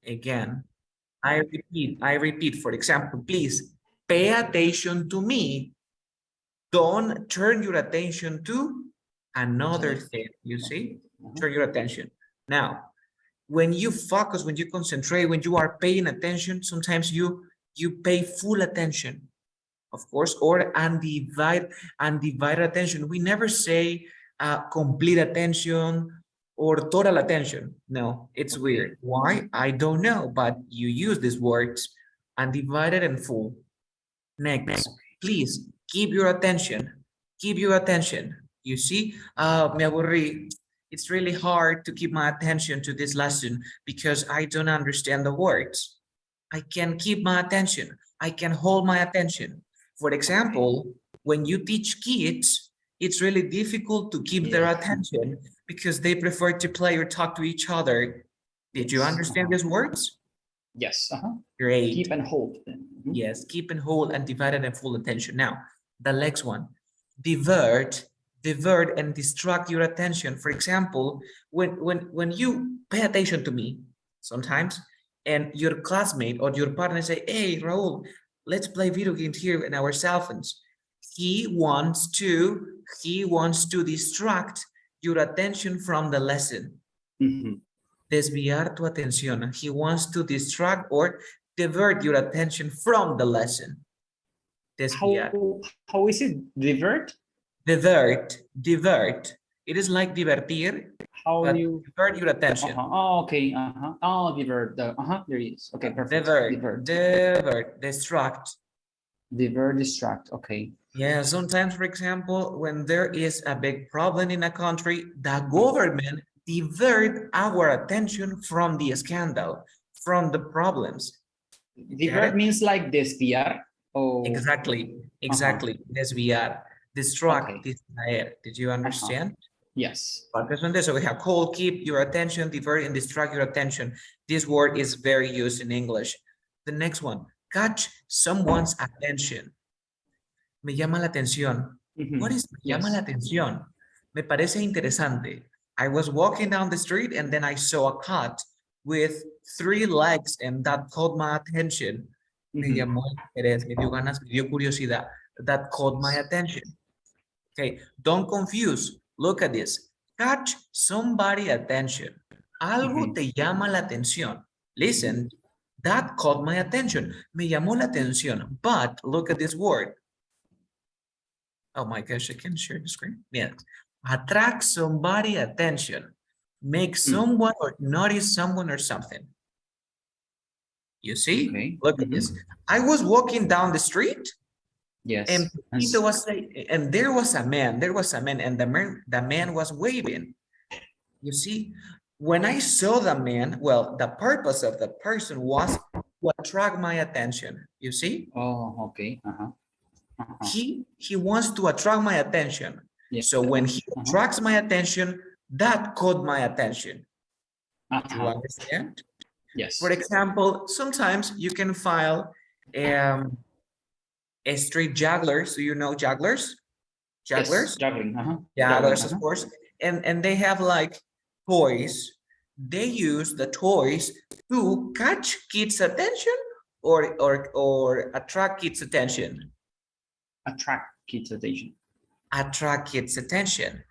Again, I repeat, for example, please pay attention to me. Don't turn your attention to another thing, you see? Turn your attention. Now, when you focus, when you concentrate, when you are paying attention, sometimes you pay full attention, of course, or undivided attention. We never say complete attention or total attention. No, it's weird. Why? I don't know, but you use these words, undivided and full. Next, please keep your attention. Keep your attention. You see, me aburrí. It's really hard to keep my attention to this lesson because I don't understand the words. I can keep my attention. I can hold my attention. For example, when you teach kids, it's really difficult to keep their attention because they prefer to play or talk to each other. Did you understand these words? Yes. Great. Keep and hold. Yes, keep and hold and divided and full attention. Now, the next one, divert and distract your attention. For example, when you pay attention to me sometimes, and your classmate or your partner say, hey, Raul, let's play video games here in our cell phones. He wants to distract your attention from the lesson. Desviar tu atención. He wants to distract or divert your attention from the lesson. Desviar. How is it? Divert? Divert. It is like divertir. How do you divert your attention? Oh, okay. Oh, divert. There it is. Okay, perfect. Divert. Distract. Divert, distract. Okay. Yeah, sometimes, for example, when there is a big problem in a country, the government divert our attention from the scandal, from the problems. Divert means like desviar. Oh. Exactly. Desviar, distract, distraer. Did you understand? Yes. So we have call, keep your attention, divert, and distract your attention. This word is very used in English. The next one, catch someone's attention. Me llama la atención. What is me llama la atención? Me parece interesante. I was walking down the street and then I saw a cat with 3 legs and that caught my attention. Me llamó interés, me dio ganas, me dio curiosidad. That caught my attention. Okay, don't confuse. Look at this. Catch somebody's attention. Algo te llama la atención. Listen, that caught my attention. Me llamó la atención. But look at this word. Oh my gosh, I can share the screen. Yes. Attract somebody's attention. Make someone or notice someone or something. You see? Okay. Look at this. I was walking down the street. Yes. And there was a man, and the man was waving. You see, when I saw the man, well, the purpose of the person was to attract my attention. You see? Oh, okay. He wants to attract my attention. Yeah. So when he attracts my attention, that caught my attention. Do you understand? Yes. For example, sometimes you can file street jugglers. Do you know jugglers? Jugglers? Yes, juggling. Jugglers, of course. And they have like toys. They use the toys to catch kids' attention or attract kids' attention. Attract kids' attention. Attract kids' attention.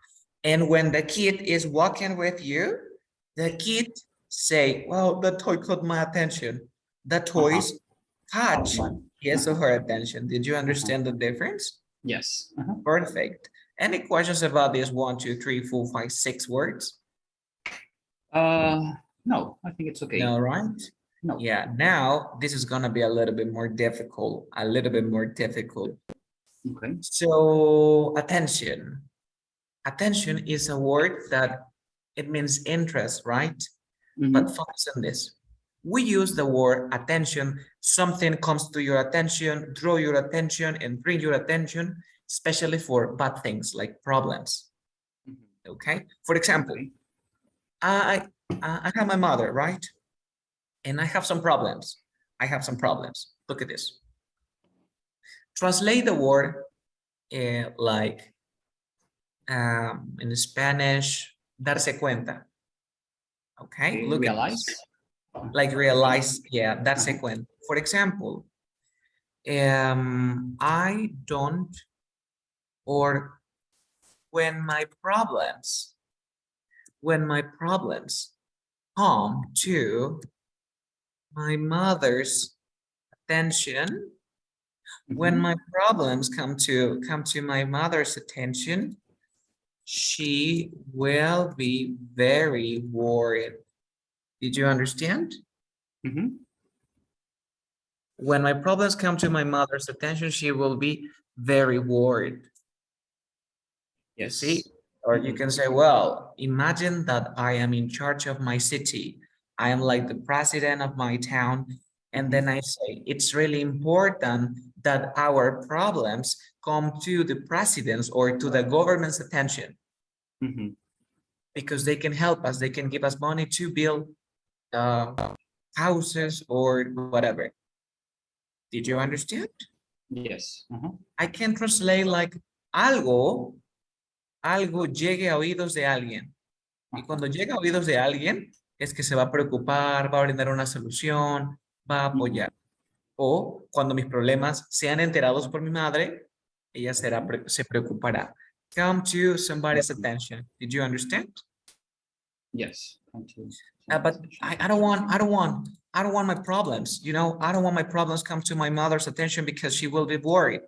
And when the kid is walking with you, the kid say, well, the toy caught my attention. The toys catch his or her attention. Did you understand the difference? Yes. Perfect. Any questions about this 1, 2, 3, 4, 5, 6 words? No, I think it's okay. No, right? No. Yeah, now this is gonna be a little bit more difficult. Okay. So attention. Attention is a word that it means interest, right? But focus on this. We use the word attention. Something comes to your attention, draw your attention, and bring your attention, especially for bad things like problems. Okay. For example, I have my mother, right? And I have some problems. Look at this. Translate the word like in Spanish, darse cuenta. Okay. Look realize. Like realize, yeah, that sequence. For example, I don't, or when my problems come to my mother's attention, when my problems come to my mother's attention, she will be very worried. Did you understand? When my problems come to my mother's attention, she will be very worried. You see? Or you can say, well, imagine that I am in charge of my city. I am like the president of my town. And then I say, it's really important that our problems come to the president's or to the government's attention. Because they can help us. They can give us money to build houses or whatever. Did you understand? Yes. I can translate like algo llegue a oídos de alguien. Y cuando llega a oídos de alguien, es que se va a preocupar, va a brindar una solución, va a apoyar. O cuando mis problemas sean enterados por mi madre, ella se preocupará. Come to somebody's attention. Did you understand? Yes. But I don't want my problems. You know, I don't want my problems come to my mother's attention because she will be worried,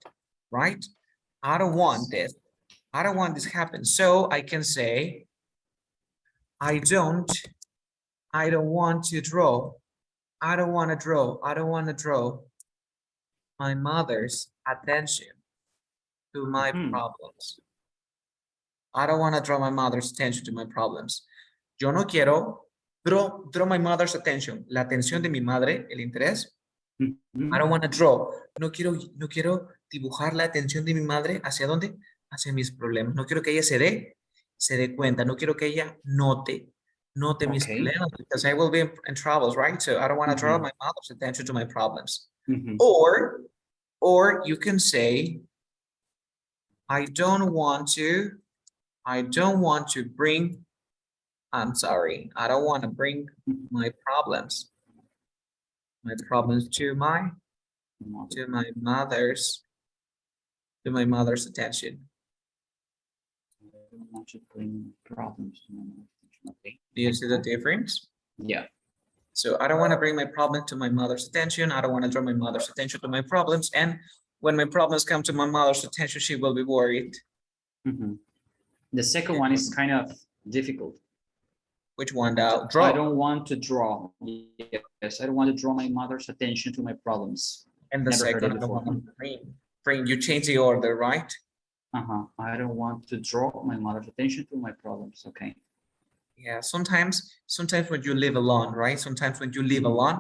right? I don't want this. I don't want this happen. So I can say, I don't want to draw. I don't want to draw my mother's attention to my problems. I don't want to draw my mother's attention to my problems. Yo no quiero draw my mother's attention, la atención de mi madre, el interés. I don't want to draw. No quiero dibujar la atención de mi madre hacia dónde, hacia mis problemas. No quiero que ella se dé cuenta. No quiero que ella note mis problemas because I will be in troubles, right? So I don't want to draw my mother's attention to my problems. Or you can say, I don't want to bring, I'm sorry, I don't want to bring my problems to my mother's attention. I don't want to bring problems to my mother's attention. Okay. Do you see the difference? Yeah. So I don't want to bring my problem to my mother's attention. I don't want to draw my mother's attention to my problems. And when my problems come to my mother's attention, she will be worried. The second one is kind of difficult. Which one? Draw. I don't want to draw. Yes, I don't want to draw my mother's attention to my problems. And the second, I don't want to bring. You change the order, right? I don't want to draw my mother's attention to my problems. Okay. Yeah, sometimes when you live alone, right? Sometimes when you live alone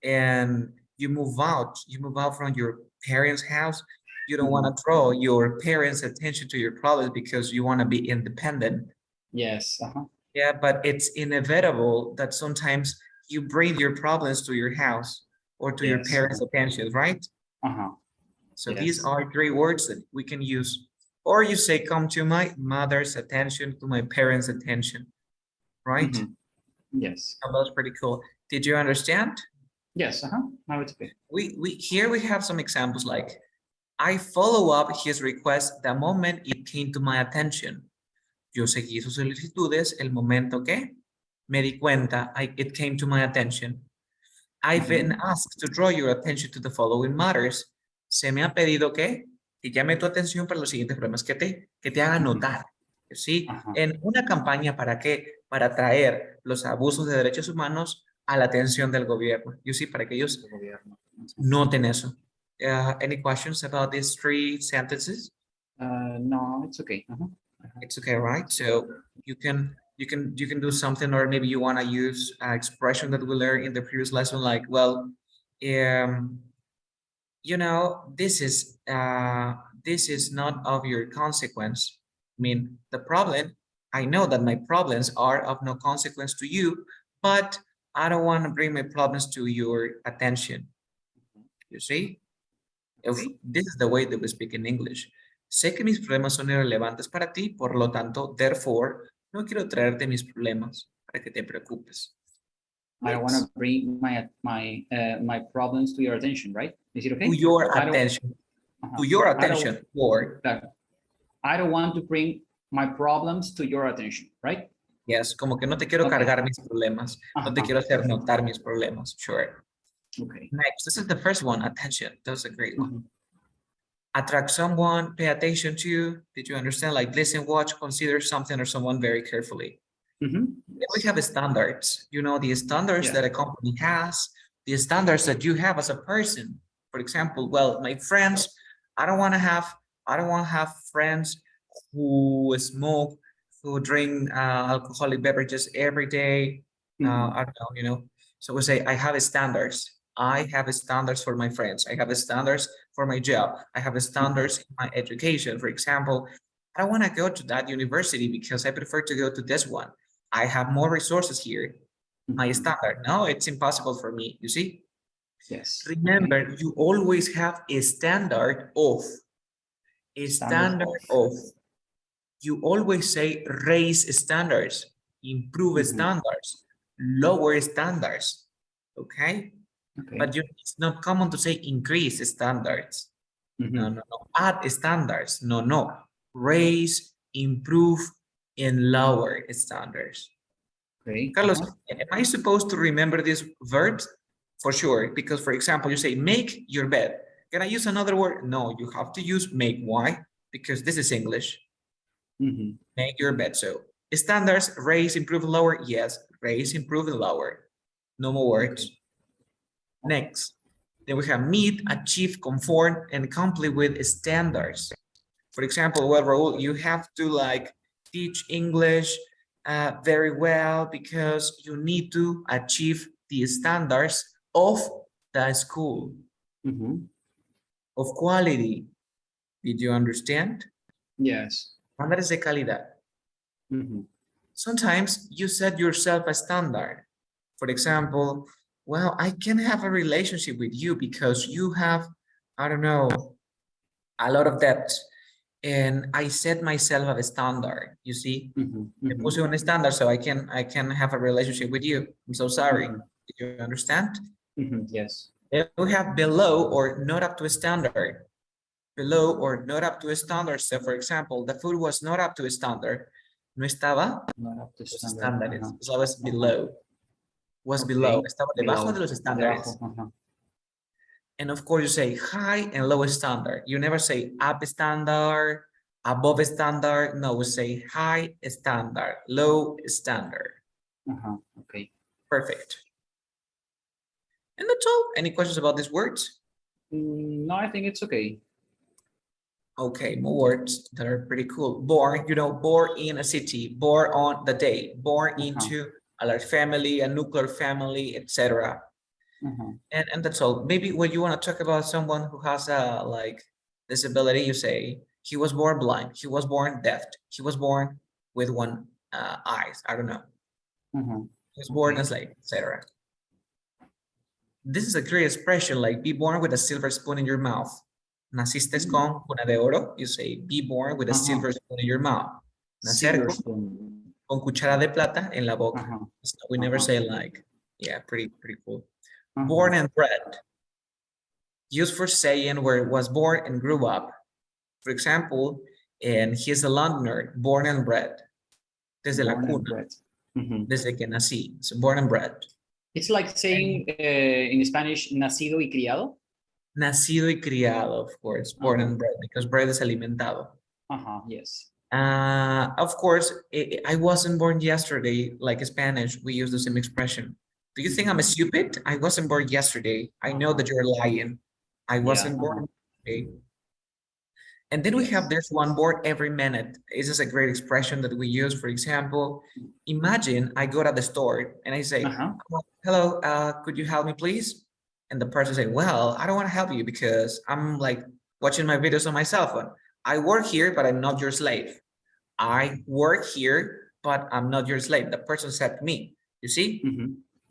and you move out from your parents' house, you don't want to draw your parents' attention to your problems because you want to be independent. Yes. Yeah, but it's inevitable that sometimes you bring your problems to your house or to your parents' attention, right? So these are 3 words that we can use. Or you say, come to my mother's attention, to my parents' attention, right? Yes. Oh, that's pretty cool. Did you understand? Yes. Now it's okay. Here we have some examples like, I follow up his request the moment it came to my attention. Yo seguí sus solicitudes el momento que me di cuenta, it came to my attention. I've been asked to draw your attention to the following matters. Se me ha pedido que llame tu atención para los siguientes problemas, que te haga notar. ¿Sí? En una campaña, ¿para qué? Para traer los abusos de derechos humanos a la atención del gobierno. You see, para que ellos noten eso. Any questions about these 3 sentences? No, it's okay. It's okay, right? So you can do something, or maybe you want to use an expression that we learned in the previous lesson, like, well, you know, this is not of your consequence. I mean, the problem, I know that my problems are of no consequence to you, but I don't want to bring my problems to your attention. You see? This is the way that we speak in English. Sé que mis problemas son irrelevantes para ti, por lo tanto, therefore, no quiero traerte mis problemas para que te preocupes. I don't want to bring my problems to your attention, right? Is it okay? To your I don't- attention. Uh-huh. To your I don't- attention. Or I don't want to bring my problems to your attention, right? yes, como que no te quiero Okay. cargar mis problemas. No te quiero hacer notar mis problemas. Sure. Okay. Next, this is the first one. Attention. That's a great one. Mhm. Attract someone, pay attention to. Did you understand? Like listen, watch, consider something or someone very carefully. Mhm. Then we have standards. You know, the standards Yeah. that a company has, the standards that you have as a person. For example, well, my friends, I don't want to have friends who smoke, who drink alcoholic beverages every day. I don't know, you know. So we say I have standards. I have standards for my friends. I have standards for my job. I have standards in my education. For example, I don't want to go to that university because I prefer to go to this one. I have more resources here. My standard. No, it's impossible for me. You see? Yes. Remember, you always have a standard of. A standard of. You always say raise standards, improve standards, lower standards. Okay? Okay. But it's not common to say increase standards. No, no, no. Add standards. No, no. Raise, improve, and lower standards. Okay. Carlos, am I supposed to remember these verbs? For sure, because for example, you say make your bed. Can I use another word? No, you have to use make. Why? Because this is English. Make your bed. So standards, raise, improve, lower. Yes, raise, improve, and lower. No more words. Next, then we have meet, achieve, conform, and complete with standards. For example, well, Raul, you have to like teach English very well because you need to achieve the standards of the school, of quality. Did you understand? Yes. Estándares de calidad. Sometimes you set yourself a standard. For example, well, I can have a relationship with you because you have, I don't know, a lot of debt. And I set myself a standard, you see? I puse un standard so I can have a relationship with you. I'm so sorry. Did you understand? Yes. Then we have below or not up to a standard. Below or not up to a standard. So for example, the food was not up to a standard. No estaba Not up to los standard. estándares. So was below. Was below. Estaba debajo de los estándares. And of course you say high and low standard. You never say up standard, above standard. No, we say high standard, low standard. Okay. Perfect. And that's all. Any questions about these words? No, I think it's okay. Okay, more words that are pretty cool. Born, you know, born in a city, born on the day, born into a large family, a nuclear family, etc. And that's all. Maybe when you want to talk about someone who has a like disability, you say he was born blind, he was born deaf, he was born with one eyes. I don't know. He was born as like, etc. This is a great expression, like be born with a silver spoon in your mouth. Naciste con cuna de oro. You say be born with a silver spoon in your mouth. Nacer con cuchara de plata en la boca. So we never say like, yeah, pretty cool. Born and bred. Used for saying where it was born and grew up. For example, and he's a Londoner, born and bred. Desde la cuna. Desde que nací. So born and bred. It's like saying in Spanish, nacido y criado. Nacido y criado, of course, born and bred, because bread is alimentado. Yes. Of course, I wasn't born yesterday, like Spanish, we use the same expression. Do you think I'm stupid? I wasn't born yesterday. I know that you're lying. I wasn't born yesterday. And then we have there's one born every minute. This is a great expression that we use. For example, imagine I go to the store and I say, hello, could you help me, please? And the person say, well, I don't want to help you because I'm like watching my videos on my cell phone. I work here, but I'm not your slave. I work here, but I'm not your slave. The person said to me, you see?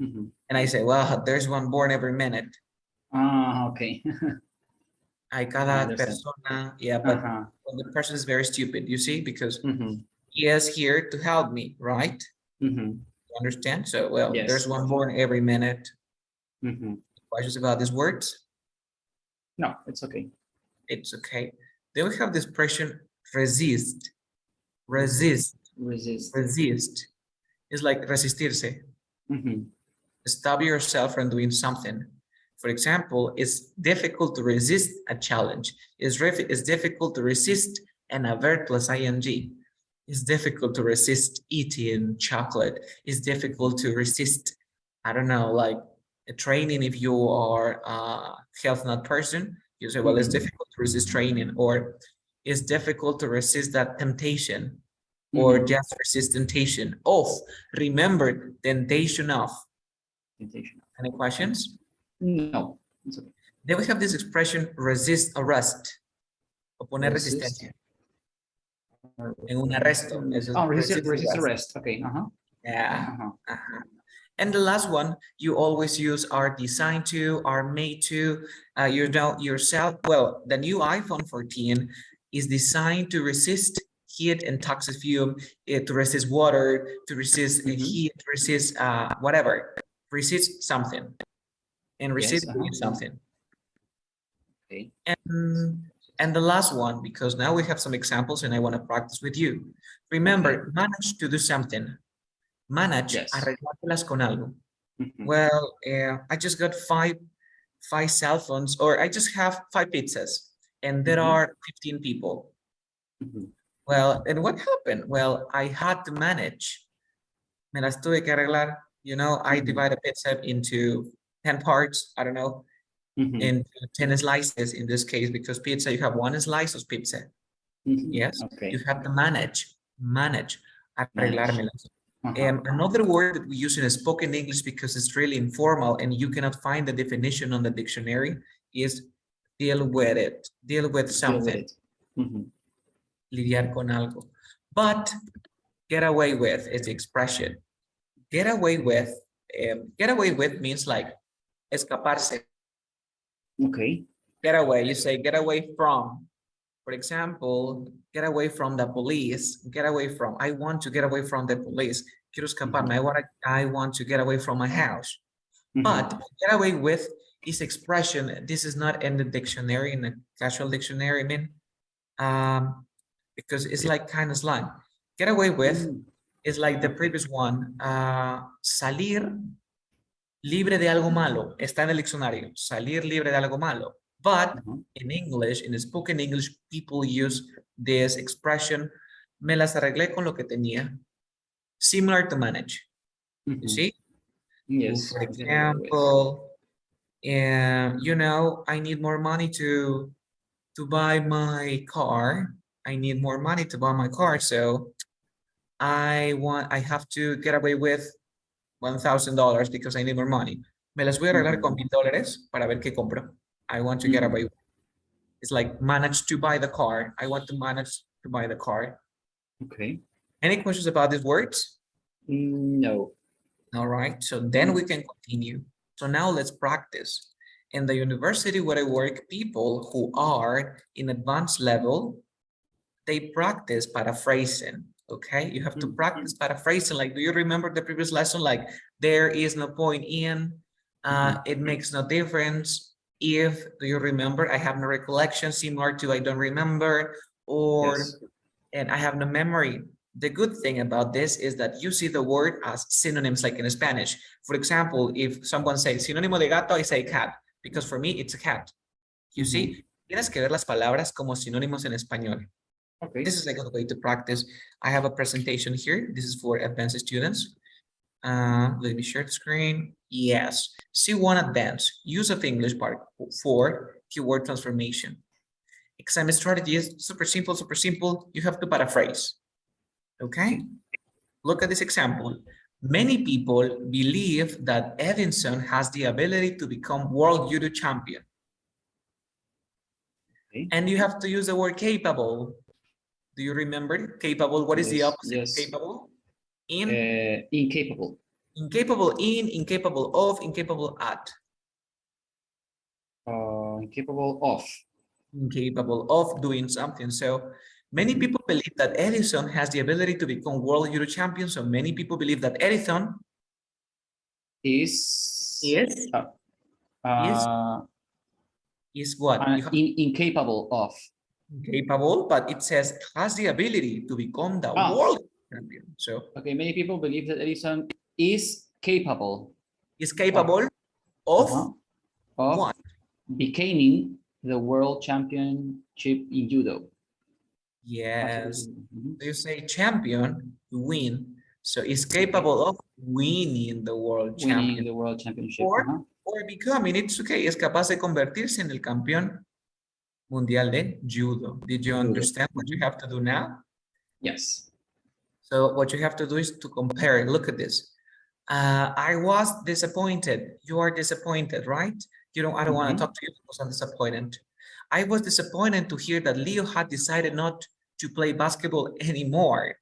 And I say, well, there's one born every minute. Okay. Hay cada persona, yeah, but the person is very stupid, you see, because he is here to help me, right? Understand? So, well, Yes. there's one born every minute. Mhm. Questions about these words? No, it's okay. It's okay. Then we have the expression resist. Resist. Resist. Resist. It's like resistirse. Mhm. Stop yourself from doing something. For example, it's difficult to resist a challenge. It's difficult to resist an adverb plus ing. It's difficult to resist eating chocolate. It's difficult to resist, I don't know, like a training if you are a health nut person. You say, well, it's difficult to resist training, or it's difficult to resist that temptation, or just resist temptation of. Remember, temptation of. Temptation. Any questions? No, it's okay. Then we have this expression resist arrest. Oponer Resist. resistencia. En un arresto. Oh, resist arrest. Okay. Yeah. Uh-huh. And the last one, you always use are designed to, are made to, you know yourself. Well, the new iPhone 14 is designed to resist heat and toxic fume, to resist water, to resist heat, to resist whatever, resist something, and resist something. Okay. And the last one, because now we have some examples and I want to practice with you. Remember, manage to do something. Manage, arreglártelas con algo. Well, I just got five cell phones, or I just have 5 pizzas, and there are 15 people. Well, and what happened? Well, I had to manage. Me las tuve que arreglar. You know, I divide a pizza into 10 parts, I don't know, into 10 slices in this case, because pizza, you have 1 slice of pizza. Yes, you have to manage, arreglármelas. Another word that we use in spoken English, because it's really informal and you cannot find the definition on the dictionary, is deal with it, deal with something. Lidiar con algo. But get away with is the expression. Get away with means like escaparse. Okay. Get away, you say get away from. For example, get away from the police, get away from, I want to get away from the police. Quiero escaparme, I want to get away from my house. But get away with is expression. This is not in the dictionary, in the casual dictionary, I mean, because it's like kind of slang. Get away with is like the previous one, salir libre de algo malo. Está en el diccionario, salir libre de algo malo. But in English, in spoken English, people use this expression, me las arreglé con lo que tenía. Similar to manage. You see? Yes. For example, you know, I need more money to buy my car. I need more money to buy my car. So I have to get away with $1,000 because I need more money. Me las voy a arreglar con $1,000 para ver qué compro. I want to get away. It's like manage to buy the car. I want to manage to buy the car. Okay. Any questions about these words? No. All right. So then we can continue. So now let's practice. In the university where I work, people who are in advanced level, they practice paraphrasing. Okay. You have to practice paraphrasing. Like, do you remember the previous lesson? Like, there is no point in, it makes no difference. If, do you remember? I have no recollection, similar to I don't remember, or and I have no memory. The good thing about this is that you see the word as synonyms, like in Spanish. For example, if someone says sinónimo de gato, I say cat, because for me it's a cat. You see, tienes que ver las palabras como sinónimos en español. Okay. This is a good way to practice. I have a presentation here. This is for advanced students. Let me share the screen. Yes. C1 Advanced. Use of English part for keyword transformation. Exam strategy is super simple, super simple. You have to paraphrase. Okay. Look at this example. Many people believe that Edison has the ability to become world judo champion. Okay. And you have to use the word capable. Do you remember capable? What is the opposite of capable? Incapable. Incapable in, incapable of, incapable at. Incapable of. Incapable of doing something. So many people believe that Edison has the ability to become world judo champion. So many people believe that Edison is Is what? You have incapable of. capable, but it says has the ability to become the world champion. So okay, many people believe that Edison is capable. Is capable of what? Becoming the world championship in judo. Yes. You say champion to win. So is capable of winning the world champion. The world championship. Or becoming, it's okay, es capaz de convertirse en el campeón mundial de judo. Did you understand what you have to do now? Yes. So what you have to do is to compare. Look at this. I was disappointed. You are disappointed, right? You don't. I don't want to talk to you because I'm disappointed. I was disappointed to hear that Leo had decided not to play basketball anymore.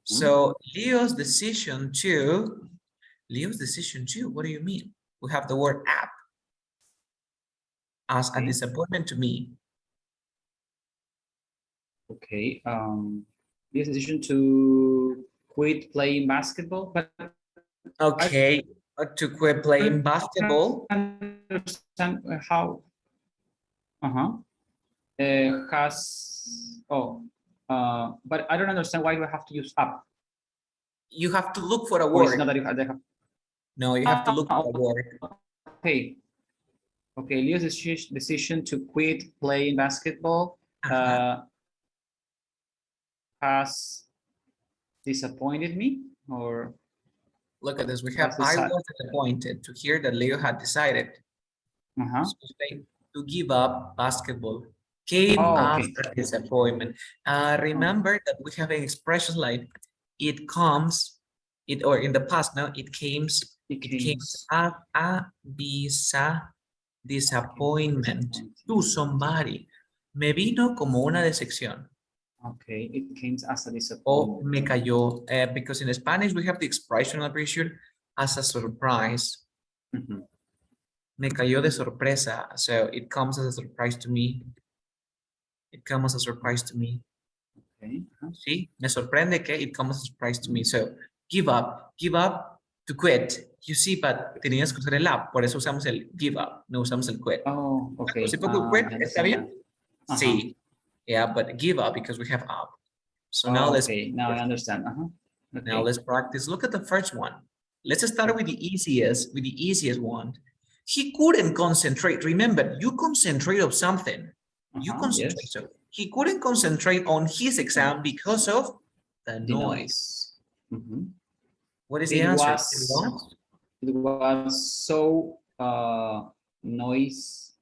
So Leo's decision to. What do you mean? We have the word app as a disappointment to me. Okay. Leo's decision to quit playing basketball, but okay, to quit playing basketball. How? But I don't understand why do I have to use up. You have to look for a word. Not that you have, no, you have to look for a word. Okay. Okay, Leo's decision to quit playing basketball has disappointed me, or look at this. We have I was disappointed to hear that Leo had decided to give up basketball. Came after disappointment. Remember that we have an expression like it comes, or in the past now it came a disappointment to somebody. Me vino como una decepción. Okay, it came as a disappointment. O me cayó, because in Spanish we have the expression, I'm pretty sure, as a surprise. Me cayó de sorpresa. So it comes as a surprise to me. It comes as a surprise to me. Okay. Sí, me sorprende que it comes as a surprise to me. So give up to quit. You see, but tenías que usar el up, por eso usamos el give up, no usamos el quit. Oh, okay. Si poco quit, ¿está bien? Sí. Yeah, but give up because we have up. So now let's. Okay, now I understand. Okay. Now let's practice. Look at the first one. Let's start with the easiest one. He couldn't concentrate. Remember, you concentrate on something. You concentrate. Yes. So he couldn't concentrate on his exam because of the noise. What is the answer? It was so noised.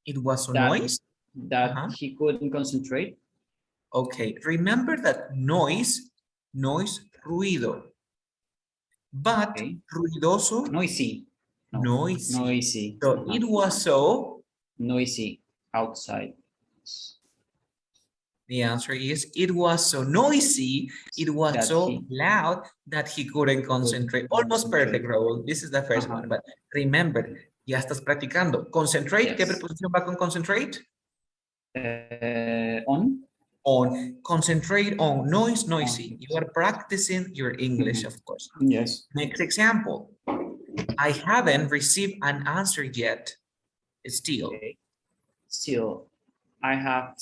It was so noised that he couldn't concentrate. Okay, remember that noise, ruido. But ruidoso, noisy. Noisy. So it was so noisy outside. The answer is it was so noisy, it was that so loud that he couldn't concentrate. Almost perfect, Raúl. This is the first one, but remember, ya estás practicando. Concentrate, ¿qué preposición va con concentrate? On. Concentrate on noisy. You are practicing your English, of course. Yes. Next example. I haven't received an answer yet. Still. Okay. Still. I have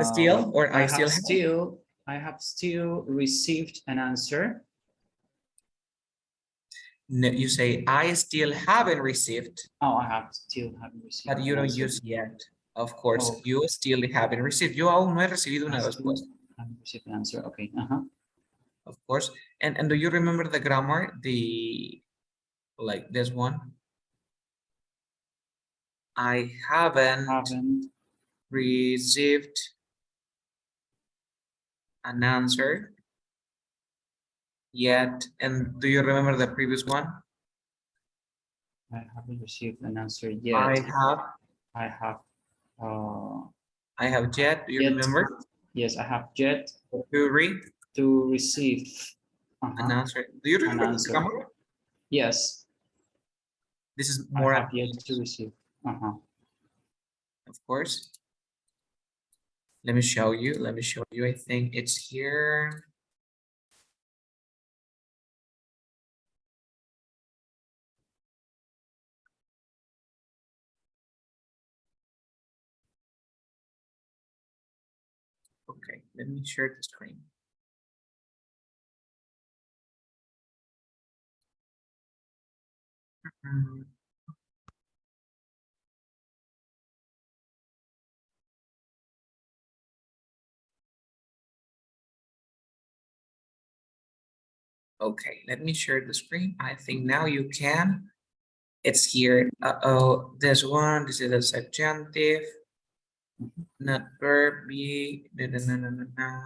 still, or I have still received an answer. No, you say I still haven't received. Oh, I still haven't received. But you don't use yet. Of course, you still haven't received. Yo aún no he recibido una respuesta. Haven't received an answer. Okay. Of course. And do you remember the grammar? Like this one. I haven't received an answer yet. And do you remember the previous one? I haven't received an answer yet. I have yet. Do you remember? Yes, I have yet to receive an answer. Do you remember the grammar? Yes. This is more. I have yet to receive. Of course. Let me show you. I think it's here. Okay, let me share the screen. Mm. Okay, let me share the screen. I think now you can. It's here. Uh-oh, this one, this is a subjunctive, not verb, be, no, no, no, no, no, no.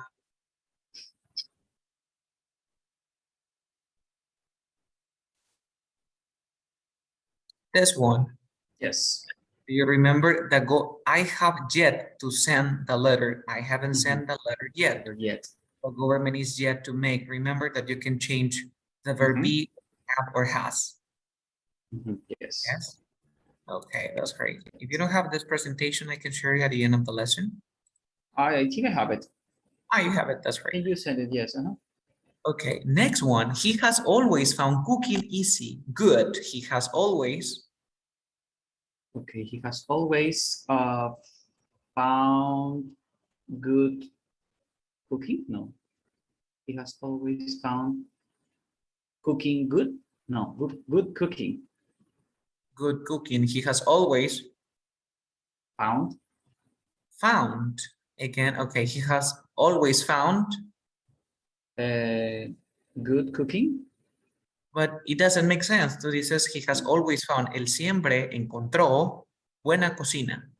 This one. Yes. Do you remember that I have yet to send the letter. I haven't Mhm. sent the letter yet. Or yet. The government is yet to make. Remember that you can change the verb Mhm. be, have, or has. Yes. Yes. Okay, that's great. If you don't have this presentation, I can share it at the end of the lesson. I think I have it. Ah, you have it. That's great. Can you send it? Yes. Okay, next one. He has always found cooking easy. Good. He has always. Okay. He has always found good cooking. No. He has always found cooking good. No. Good cooking. Good cooking. He has always Found. found. Again, okay. He has always found. Good cooking. But it doesn't make sense. Tú dices, he has always found. Él siempre encontró buena cocina.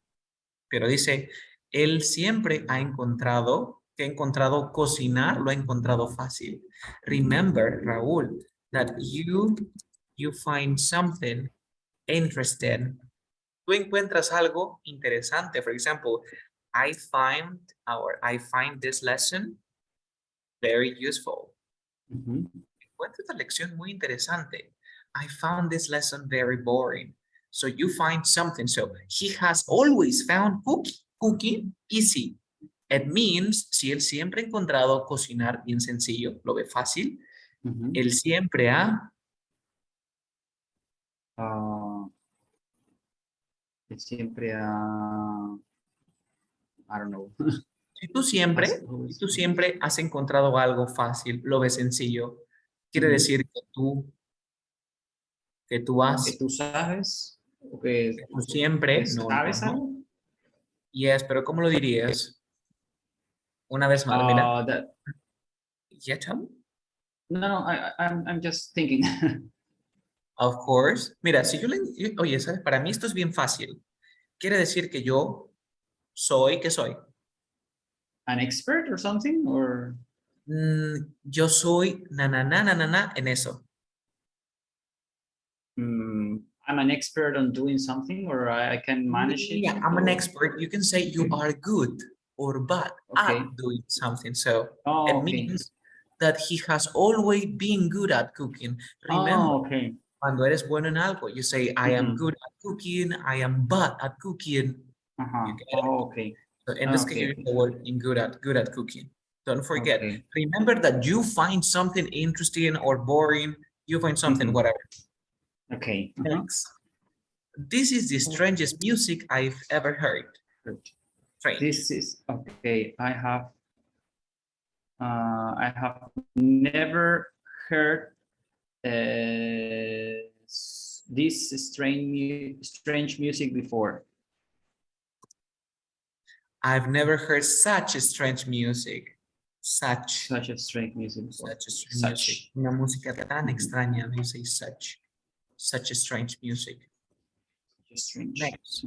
Pero dice, él siempre ha encontrado, que ha encontrado cocinar, lo ha encontrado fácil. Remember, Raúl, that you find something interesting. Tú encuentras algo interesante. For example, I find this lesson very useful. Encuentro esta lección muy interesante. I found this lesson very boring. So you find something. So he has always found cooking easy. It means, si él siempre ha encontrado cocinar bien sencillo, lo ve fácil, él siempre ha... Siempre I don't know. Si tú siempre has encontrado algo fácil, lo ves sencillo, quiere decir que tú has... Que tú sabes. Que tú siempre... ¿Sabes algo? Yes, pero ¿cómo lo dirías? Una vez más, mira. Yeah, tell me. No, I'm just thinking. Of course. Mira, si yo le... Oye, ¿sabes? Para mí esto es bien fácil. Quiere decir que yo soy, ¿qué soy? An expert or something, or... Yo soy na en eso. I'm an expert on doing something, or I can manage it. Yeah, I'm an expert. You can say you are good or bad at doing something. So it means that he has always been good at cooking. Remember, cuando eres bueno en algo, you say, I am good at cooking, I am bad at cooking. You get it? So in this case, you use the word in good at cooking. Don't forget. Remember that you find something interesting or boring, you find something whatever. Next. This is the strangest music I've ever heard. Strange. This is I have never heard this strange music before. I've never heard such a strange music. Such a strange music. Such a strange music. Una música tan extraña. You say such a strange music. Strange. Next.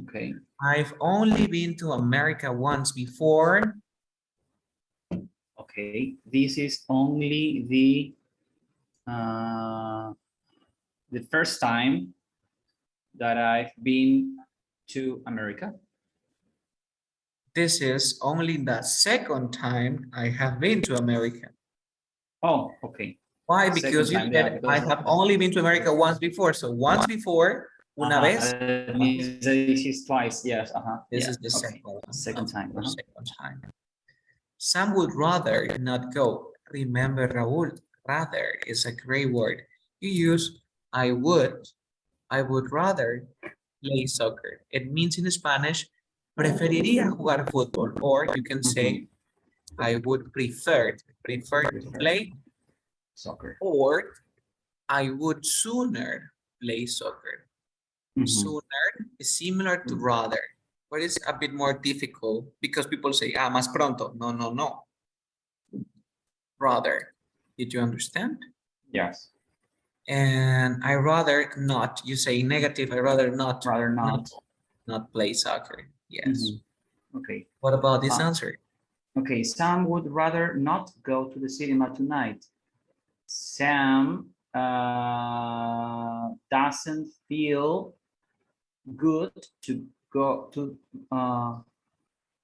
I've only been to America once before. This is only the first time that I've been to America. This is only the second time I have been to America. Oh, okay. Why? Because you said I have only been to America once before. So once before, una vez. This is twice, yes. This is the second time. Second time. Some would rather not go. Remember, Raúl, rather is a great word. You use I would rather play soccer. It means in Spanish, preferiría jugar fútbol. Or you can say, I would prefer to play, Soccer. or I would sooner play soccer. Mhm. Sooner is similar to rather, but it's a bit more difficult because people say, más pronto. No, no, no. Rather. Did you understand? Yes. And I rather not. You say negative. I rather not. Rather not. Not play soccer. Yes. Mhm. Okay. What about this answer? Okay, Sam would rather not go to the cinema tonight. Sam doesn't feel good to go to.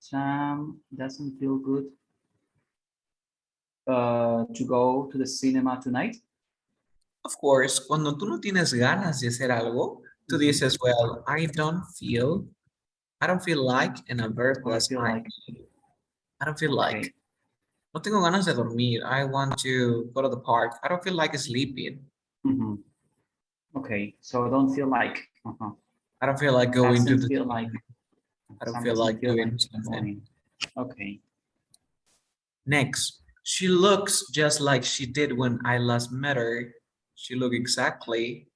Sam doesn't feel good to go to the cinema tonight. Of course, cuando tú no tienes ganas de hacer algo, tú dices, well, I don't feel like, and a verb plus I don't feel Okay. like. No tengo ganas de dormir. I want to go to the park. I don't feel like sleeping. Mhm. Okay, so don't feel like. I don't feel like going to Doesn't the feel like. I don't Sam feel doesn't like feel doing like something. going. Okay. Next, she looks just like she did when I last met her. She looked exactly.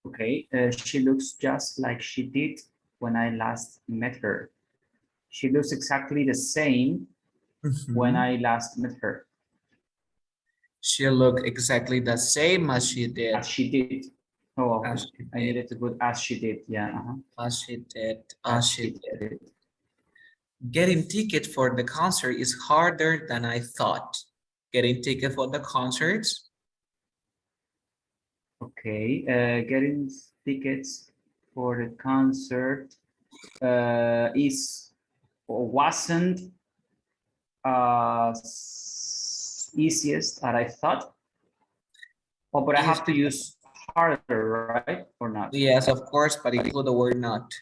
Okay, she looks just like she did when I last met her. She looks exactly the same when I last met her. She looked exactly the same as she did. As she did. Oh, okay. As she I did. needed to put as she did. Yeah. As she did. As she did. Getting ticket for the concert is harder than I thought. Getting ticket for the concerts. Okay, getting tickets for the concert is or wasn't easiest that I thought. Oh, but I have to use harder, right? Or not? Yes, of course, but include the word not.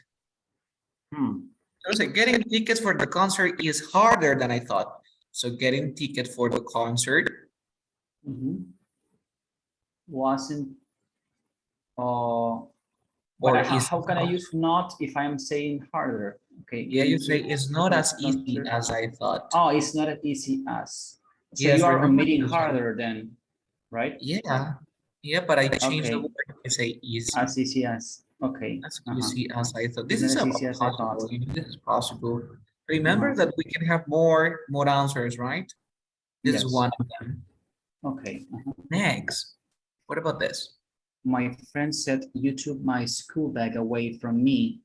So getting tickets for the concert is harder than I thought. So getting ticket for the concert wasn't. But or how can I use not if I'm saying harder? Okay. Yeah, you say it's not as easy as I thought. Oh, it's not as easy as. So Yes, you are remember omitting harder then, right? Yeah, yeah, but I changed the Okay. word. I say easy. As easy as. Okay. As easy as I thought. It's This is not as a easy as I thought. possible. You know, this is possible. Remember that we can have more answers, right? This is Yes. one of them. Okay. Next, what about this? My friend said you took my school bag away from me.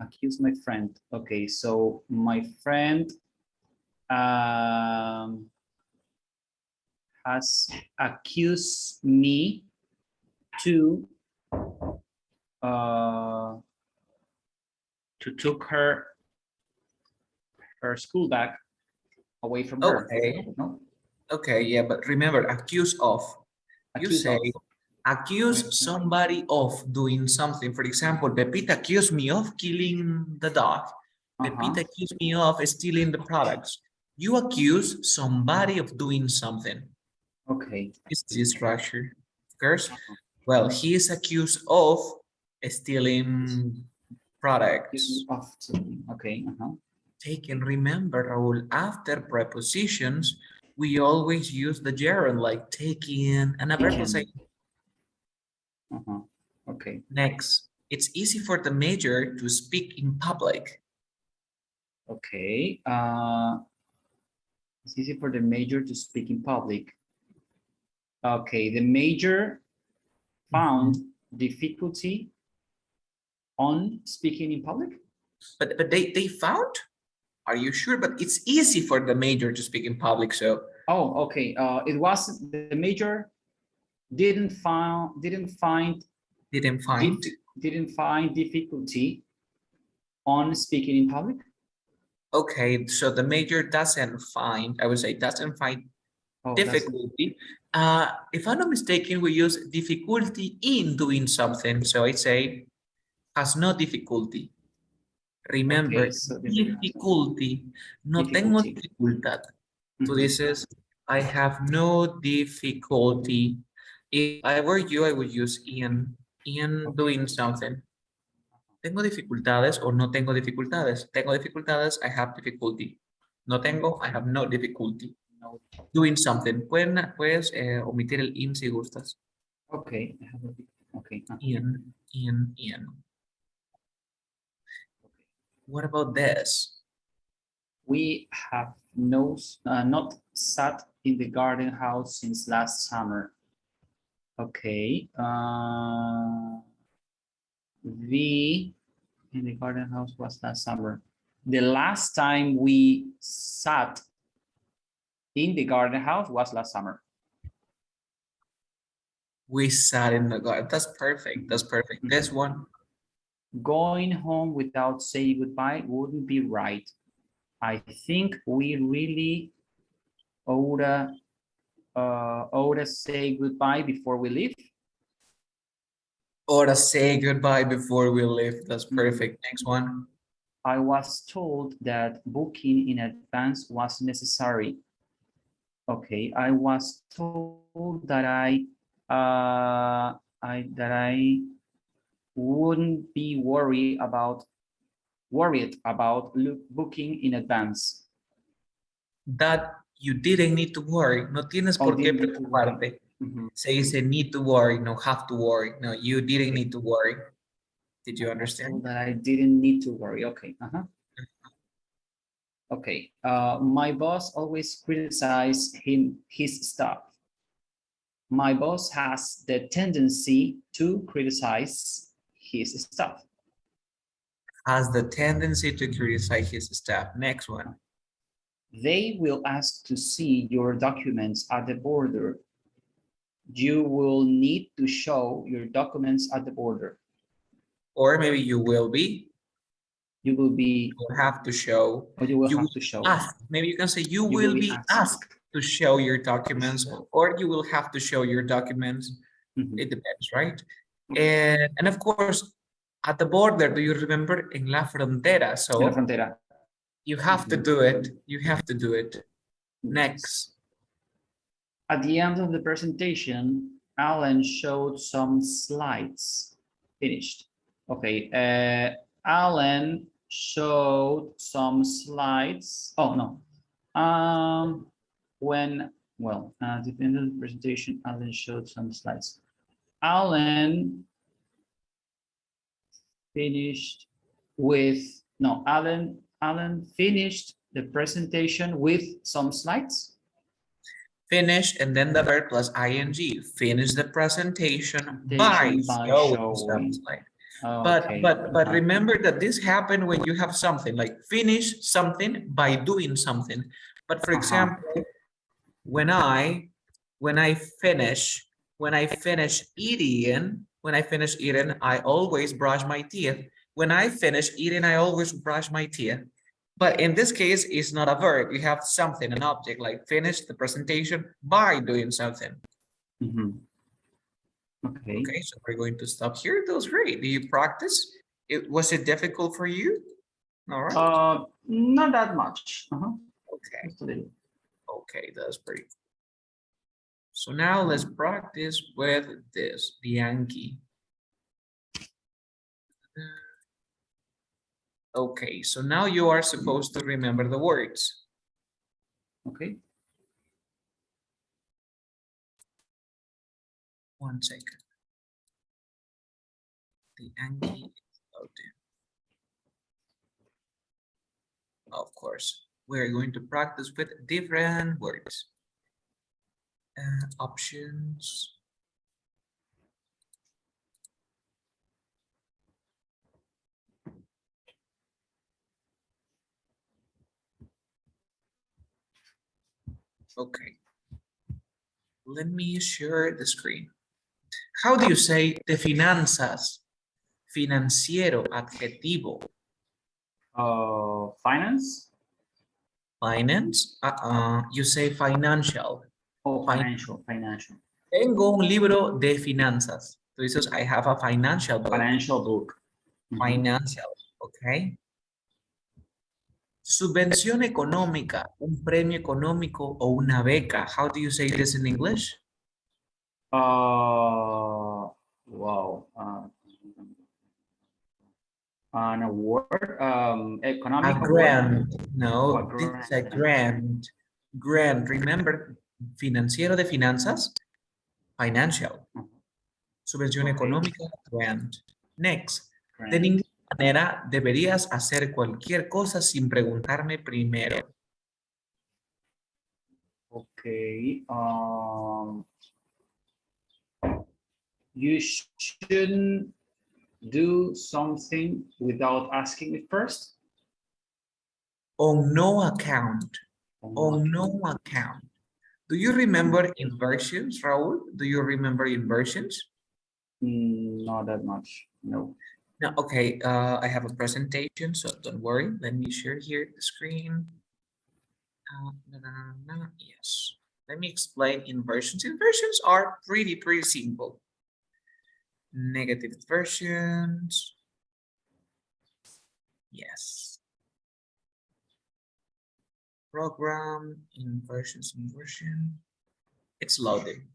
Accuse my friend. Okay, so my friend has accused me to took her school bag away from her. Okay. No? Okay, yeah, but remember, accuse of. You Accused say, of. accuse somebody of doing something. For example, Pepita accused me of killing the dog. Pepita accused me of stealing the products. You accuse somebody of doing something. Okay. Is this structure? Of course. Well, he is accused of stealing products. Okay. Take and remember, Raul, after prepositions, we always use the gerund like taking and a verb will say. Okay. Next, it's easy for the major to speak in public. Okay. It's easy for the major to speak in public. Okay, the major found difficulty on speaking in public. But they found? Are you sure? But it's easy for the major to speak in public, so. Oh, okay. It was the major didn't find difficulty on speaking in public. Okay, so the major doesn't find, I would say doesn't find difficulty. If I'm not mistaken, we use difficulty in doing something. So I say has no difficulty. Remember, Okay, so difficulty. No tengo dificultad. Tú dices, I have no difficulty. If I were you, I would use in doing something. Tengo dificultades o no tengo dificultades. Tengo dificultades, I have difficulty. No tengo, I have no difficulty No. doing something. Puedes omitir el in si gustas. Okay. I have a big- okay. In. Okay. What about this? We have not sat in the garden house since last summer. Okay. The in the garden house was last summer. The last time we sat in the garden house was last summer. We sat in the garden. That's perfect. That's perfect. This one. Going home without saying goodbye wouldn't be right. I think we really ought to say goodbye before we leave. Or to say goodbye before we leave. That's perfect. Next one. I was told that booking in advance was necessary. Okay, I was told that I wouldn't be worried about booking in advance. That you didn't need to worry. No tienes por qué preocuparte. Se dice need to worry, no have to worry. No, you didn't need to worry. Did you understand? That I didn't need to worry. Okay. Okay. My boss always criticizes his staff. My boss has the tendency to criticize his staff. Has the tendency to criticize his staff. Next one. They will ask to see your documents at the border. You will need to show your documents at the border. Or maybe you will be. You will be. You will have to show. Or you will have to show. Ask. Maybe you can say you will be asked to show your documents, or you will have to show your documents. It depends, right? And of course, at the border, do you remember? En la frontera. So en la frontera. You have to do it. You have to do it. Next. At the end of the presentation, Alan showed some slides. Finished. Okay. Alan showed some slides. Oh, no. At the end of the presentation, Alan showed some slides. Alan finished with, no, Alan finished the presentation with some slides. Finish and then the verb plus ing. Finish the presentation by showing some slide. Okay. But remember that this happened when you have something like finish something by doing something. But for example, when I finish eating, I always brush my teeth. When I finish eating, I always brush my teeth. But in this case, it's not a verb. You have something, an object, like finish the presentation by doing something. Okay, so we're going to stop here. That was great. Do you practice? Was it difficult for you? All right. Not that much. Okay. Just a little. Okay, that's pretty cool. So now let's practice with this, the Yankee. Okay, so now you are supposed to remember the words. Okay. 1 second. The Yankee is loaded. Of course, we're going to practice with different words. Options. Okay. Let me share the screen. How do you say de finanzas? Financiero, adjetivo. Finance? Finance? You say financial. Oh, financial. Tengo un libro de finanzas. Tú dices, I have a financial book. Financial book. Financial, okay. Subvención económica, un premio económico o una beca. How do you say this in English? Wow. An award, A economic award. grant. No, A this is a grant. Grant. Remember, financiero de finanzas, financial. Subvención económica, grant. Next. De Grant. ninguna manera deberías hacer cualquier cosa sin preguntarme primero. Okay. You shouldn't do something without asking me first. On no account. On no account. Do you remember inversions, Raúl? Do you remember inversions? Not that much, no. No, okay, I have a presentation, so don't worry. Let me share here the screen. Yes. Let me explain inversions. Inversions are pretty simple. Negative inversions. Yes. Program, inversions, inversion. It's loading.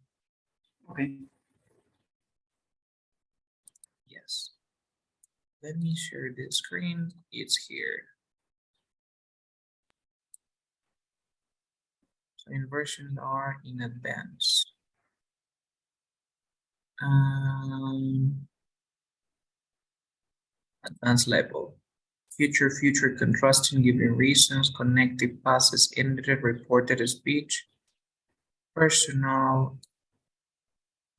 Okay. Yes. Let me share the screen. It's here. So inversions are in advance. Advanced level. Future, contrasting, giving reasons, connective passes, ended, reported speech, personal,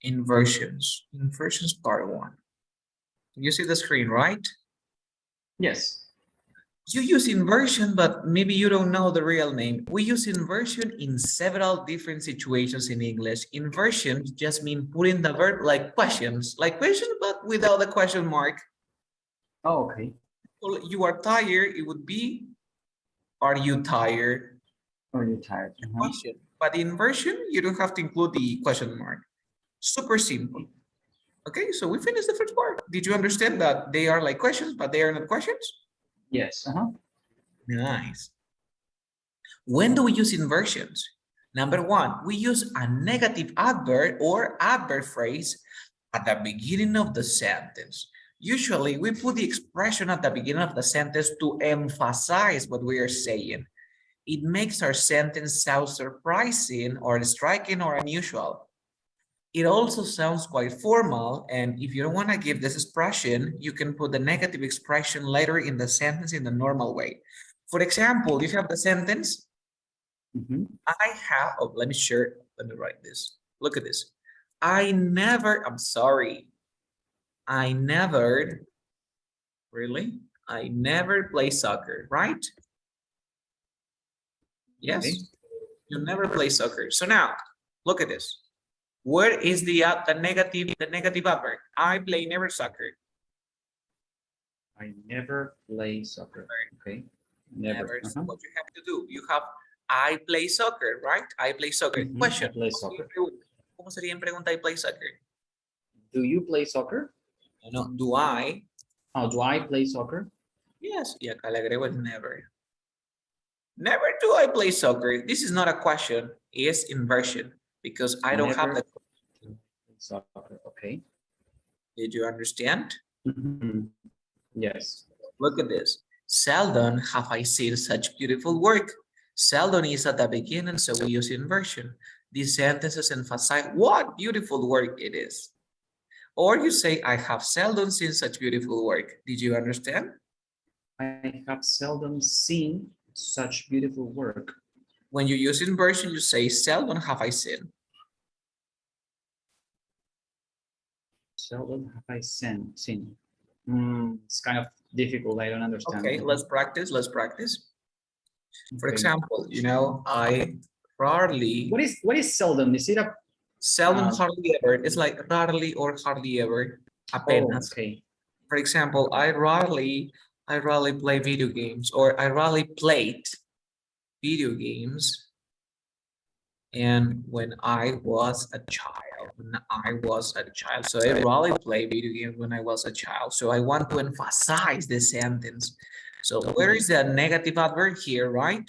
inversions. Inversions part 1. You see the screen, right? Yes. You use inversion, but maybe you don't know the real name. We use inversion in several different situations in English. Inversion just means putting the verb like questions, but without the question mark. Oh, okay. Well, you are tired, it would be, are you tired? Are you tired? Question. But in inversion, you don't have to include the question mark. Super simple. Okay, so we finished the first part. Did you understand that they are like questions, but they are not questions? Yes. Nice. When do we use inversions? Number 1, we use a negative adverb or adverb phrase at the beginning of the sentence. Usually, we put the expression at the beginning of the sentence to emphasize what we are saying. It makes our sentence sound surprising or striking or unusual. It also sounds quite formal, and if you don't want to give this expression, you can put the negative expression later in the sentence in the normal way. For example, you have the sentence, I have, oh, let me write this. Look at this. I never play soccer, right? Yes, okay. You never play soccer. So now, look at this. Where is the negative adverb? I play never soccer. I never play soccer. Okay. Never. So what you have to do, you have I play soccer, right? I play soccer. Question. I play soccer. ¿Cómo sería en pregunta I play soccer? Do you play soccer? No, do I? Oh, do I play soccer? Yes, y acá le agrego el never. Never do I play soccer. This is not a question, it's inversion because I don't have the soccer. Okay. Did you understand? Yes. Look at this. Seldom have I seen such beautiful work. Seldom is at the beginning, so we use inversion. These sentences emphasize what beautiful work it is. Or you say, I have seldom seen such beautiful work. Did you understand? I have seldom seen such beautiful work. When you use inversion, you say, seldom have I seen. Seldom have I seen. It's kind of difficult. I don't understand. Okay, let's practice. For example, you know, I rarely. What is seldom? Is it a seldom, hardly ever? It's like rarely or hardly ever. Apenas. Oh, okay. For example, I rarely play video games, or I rarely played video games. And when I was a child, so I rarely play video games when I was a child. So I want to emphasize the sentence. So where is the negative adverb here, right?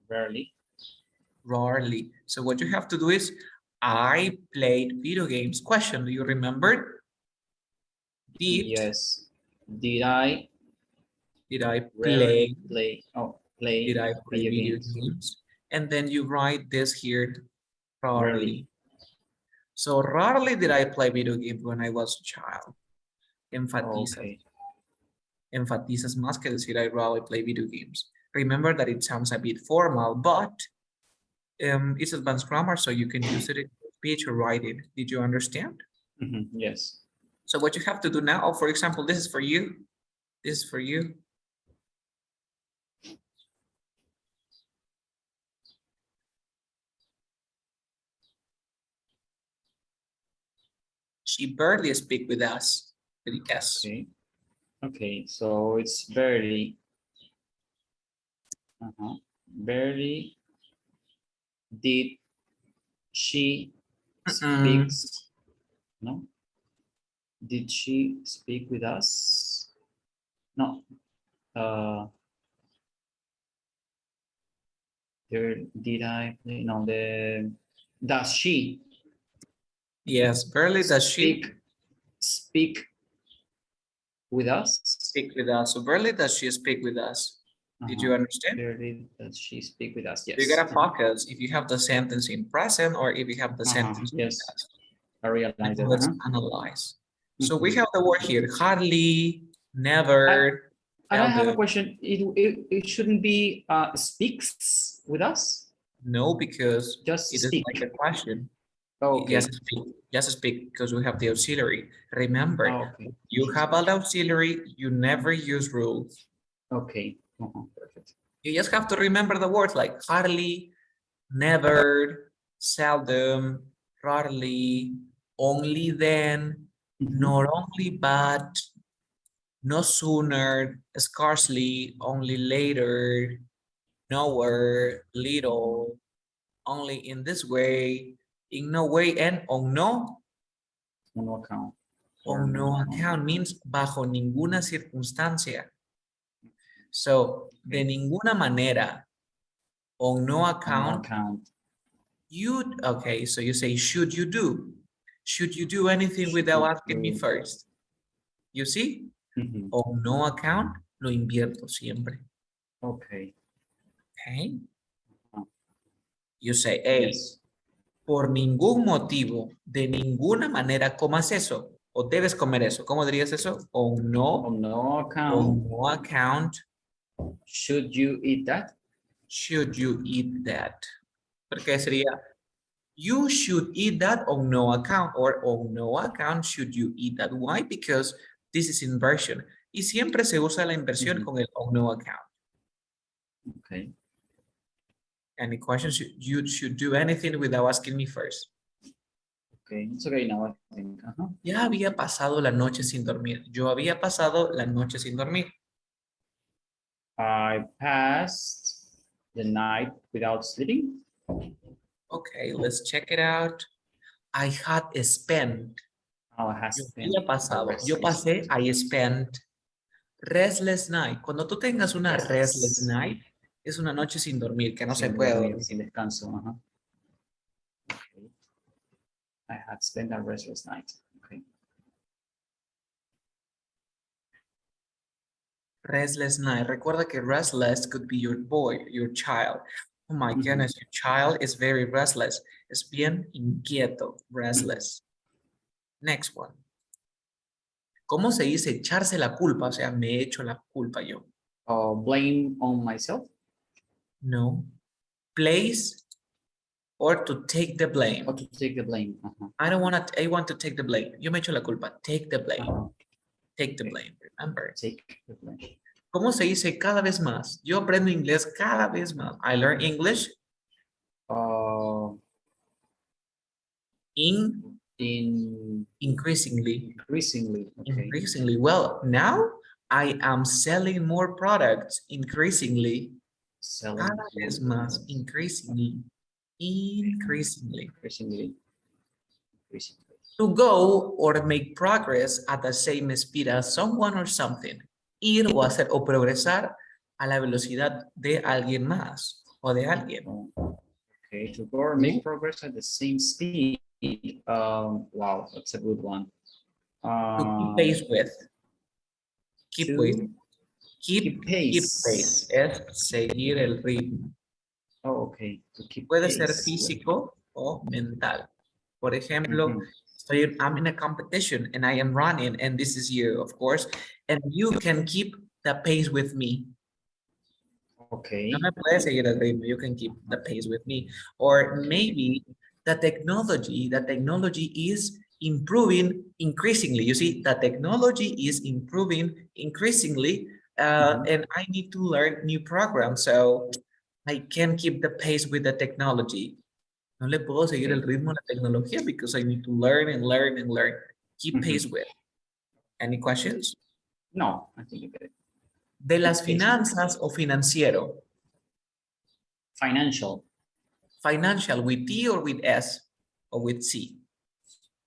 Rarely. Rarely. So what you have to do is, I played video games. Question, do you remember? Did. Yes. Did I play? play? Oh, play Did I play video games? games? And then you write this here, rarely. Rarely. So rarely did I play video games when I was a child. Enfatiza. Okay. Enfatizas más que decir I rarely play video games. Remember that it sounds a bit formal, but it's advanced grammar, so you can use it in speech or writing. Did you understand? Yes. So what you have to do now, for example, this is for you. This is for you. She barely speak with us. With the S. Okay. Okay. So it's barely. Barely did she speaks? No. Did she speak with us? No. Did I play? No. Does she? Yes, barely does she speak with us? Speak with us. So barely does she speak with us. Did you understand? Barely does she speak with us? Yes. You gotta focus if you have the sentence in present or if you have the sentence in past. I realize that. Let's analyze. So we have the word here, hardly, never. And I have a question. It shouldn't be speaks with us? No, because just it speak. is like a question. Okay. Just speak because we have the auxiliary. Remember, Okay. you have an auxiliary, you never use rules. Okay. Perfect. You just have to remember the words like hardly, never, seldom, rarely, only then, not only but, no sooner, scarcely, only later, nowhere, little, only in this way, in no way, and on no account. On no account means bajo ninguna circunstancia. So, de ninguna manera, on no account, okay, so you say, should you do? Should you do anything without asking me first? You see? On no account, lo invierto siempre. Okay. Okay. You say, hey, por ningún motivo, de ninguna manera comas eso. O debes comer eso. ¿Cómo dirías eso? On no account. Should you eat that? Should you eat that? Porque sería, you should eat that on no account, or on no account should you eat that. Why? Because this is inversion. Y siempre se usa la inversión con el on no account. Okay. Any questions? You should do anything without asking me first. Okay, it's okay now, I think. Ya había pasado la noche sin dormir. Yo había pasado la noche sin dormir. I passed the night without sleeping. Okay, let's check it out. I had spent. Yo pasado. Yo pasé, I spent. Restless night. Cuando tú tengas una restless night, es una noche sin dormir, que no se puede dormir. Sin descanso. Okay. I had spent a restless night. Okay. Restless night. Recuerda que restless could be your boy, your child. Oh my goodness, your child is very restless. Es bien inquieto, restless. Next one. ¿Cómo se dice echarse la culpa? O sea, me he hecho la culpa yo. Blame on myself? No. Place or to take the blame. Or to take the blame. I want to take the blame. Yo me echo la culpa. Take the blame. Take the blame. Remember. Take the blame. ¿Cómo se dice cada vez más? Yo aprendo inglés cada vez más. I learn English. Increasingly. Okay. Increasingly. Well, now I am selling more products increasingly. Cada vez más. Increasingly. To go or make progress at the same speed as someone or something. Ir o hacer o progresar a la velocidad de alguien más o de alguien. Okay, to go or make progress at the same speed. Wow, that's a good one. To keep pace with. Keep To pace. keep Keep pace. pace. Es seguir el ritmo. Oh, okay. To keep Puede pace. ser físico o mental. Por ejemplo, I'm in a competition and I am running, and this is you, of course, and you can keep the pace with me. Okay. No me puedes seguir el ritmo, you can keep the pace with me. Or maybe the technology is improving increasingly. You see, the technology is improving increasingly, and I need to learn new programs, so I can keep the pace with the technology. No le puedo seguir el ritmo a la tecnología because I need to learn and learn and learn. Keep pace with. Any questions? No, I think you get it. De las Keep pace. finanzas o financiero. Financial. Financial with T or with S or with C?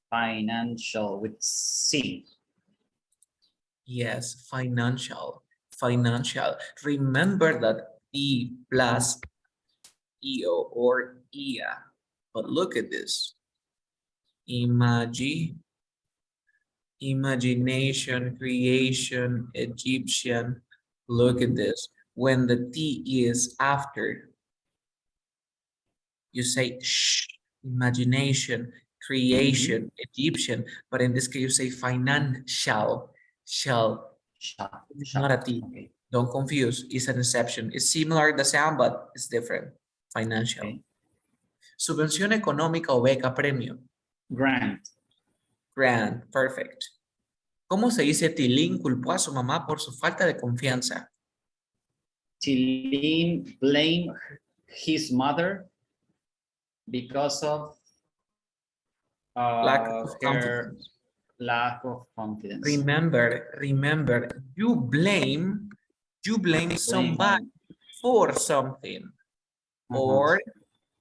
Financial with C. Yes, financial. Financial. Remember that E plus EO or IA. But look at this. Imagination, creation, Egyptian. Look at this. When the T is after, you say shh, imagination, creation, Egyptian, but in this case you say financial, shall. It's not a T. Okay. Don't confuse. It's an exception. It's similar the sound, but it's different. Financial. Okay. Subvención económica o beca premio. Grant. Grant. Perfect. ¿Cómo se dice Tilín culpó a su mamá por su falta de confianza? Tilín blamed his mother because of Lack of her confidence. lack of confidence. Remember, you blame somebody for something. Or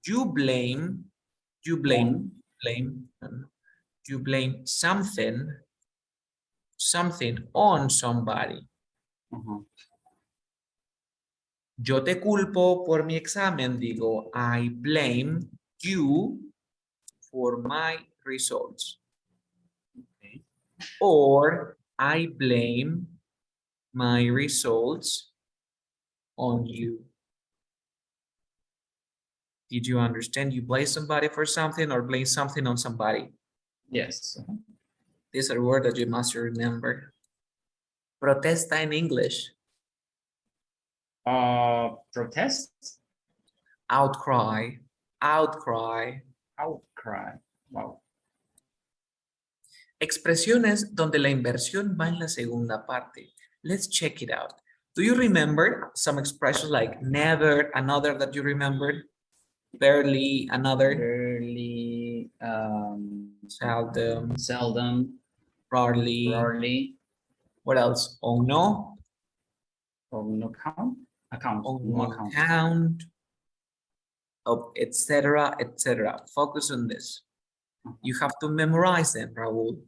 you blame something on somebody. Yo te culpo por mi examen, digo, I blame you for my results. Okay. Or I blame my results on you. Did you understand? You blame somebody for something or blame something on somebody. Yes. These are words that you must remember. Protesta in English. Protest. Outcry. Outcry. Outcry. Wow. Expresiones donde la inversión va en la segunda parte. Let's check it out. Do you remember some expressions like never, another that you remembered? Barely, another. Barely. Seldom. Seldom. Rarely. Rarely. What else? Oh no. Oh no count. Account. Oh No no account. count. Oh, etc. etc. Focus on this. You have to memorize them, Raul.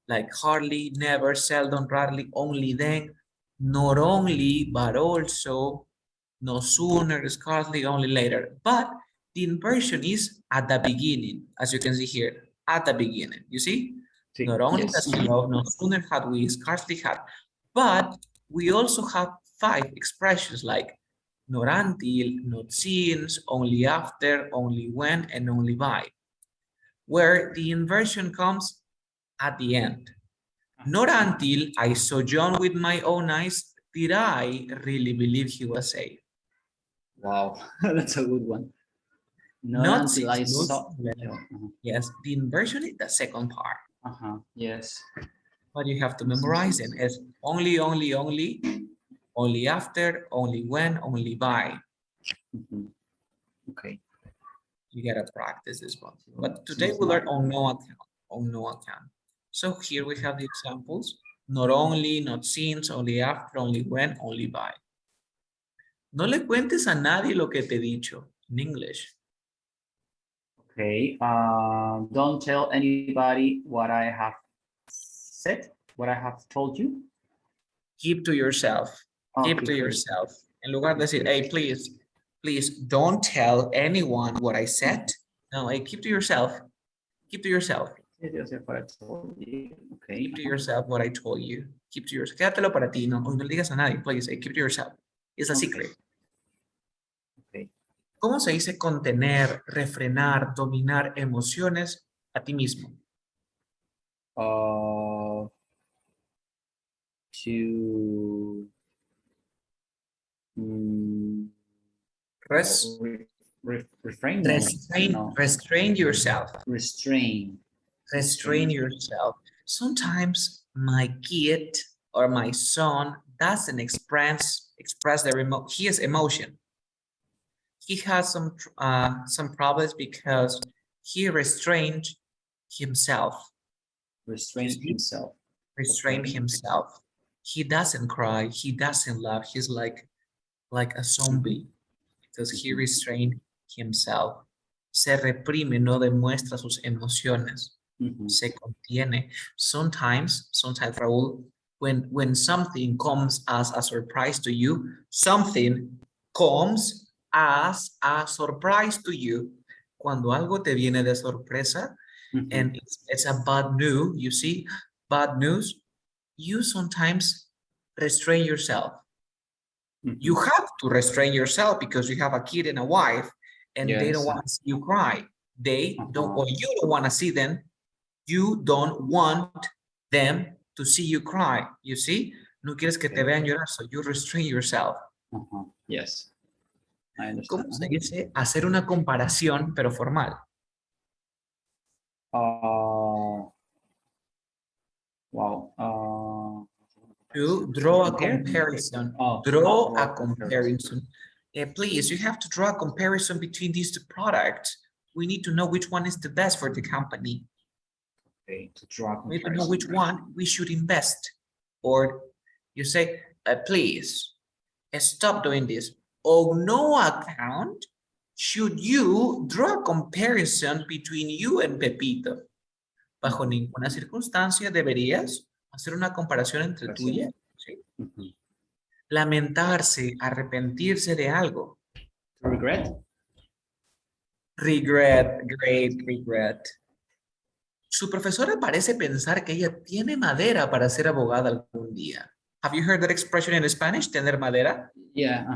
Like hardly, never, seldom, rarely, only then, not only, but also, no sooner, scarcely, only later. But the inversion is at the beginning, as you can see here, at the beginning. You see? Not only Yes. that, no sooner had we, scarcely had, but we also have 5 expressions like not until, not since, only after, only when, and only by, where the inversion comes at the end. Not until I saw John with my own eyes did I really believe he was safe. Wow, that's a good one. Not until I saw. Yes, the inversion is the second part. Yes. But you have to memorize them as only, only after, only when, only by. Okay. You gotta practice this one. But today we learn on no account, on no account. So here we have the examples. Not only, not since, only after, only when, only by. No le cuentes a nadie lo que te he dicho in English. Okay. Don't tell anybody what I have said, what I have told you. Keep to yourself. Keep to yourself. En lugar de decir, hey, please don't tell anyone what I said. No, hey, keep to yourself. Keep to yourself. Okay. Keep to yourself what I told you. Keep to yourself. Quédatelo para ti, no le digas a nadie, please. Keep to yourself. It's a secret. Okay. ¿Cómo se dice contener, refrenar, dominar emociones a ti mismo? To Res- refrain. No, no. Restrain yourself. Restrain. Restrain yourself. Sometimes my kid or my son doesn't express his emotion. He has some problems because he restrained himself. Restrain himself. Restrain himself. He doesn't cry. He doesn't laugh. He's like a zombie because he restrained himself. Se reprime, no demuestra sus emociones. Se contiene. Sometimes, Raúl, when something comes as a surprise to you, something comes as a surprise to you. Cuando algo te viene de sorpresa, and it's a bad news, you see, bad news, you sometimes restrain yourself. You have to restrain yourself because you have a kid and a wife, and they don't want to see you cry. They don't, or you don't want to see them. You don't want them to see you cry. You see? No quieres que te vean llorar, so you restrain yourself. Yes. I understand. ¿Cómo se dice hacer una comparación, pero formal? Wow. To draw a comparison. Draw a comparison. Please, you have to draw a comparison between these two products. We need to know which one is the best for the company. Okay, to draw a We comparison. need to know which one we should invest. Or you say, please, stop doing this. On no account should you draw a comparison between you and Pepito. Bajo ninguna circunstancia deberías hacer una comparación entre tú y él. ¿Sí? Lamentarse, arrepentirse de algo. To regret? Regret, great regret. Su profesora parece pensar que ella tiene madera para ser abogada algún día. Have you heard that expression in Spanish? Tener madera? Yeah,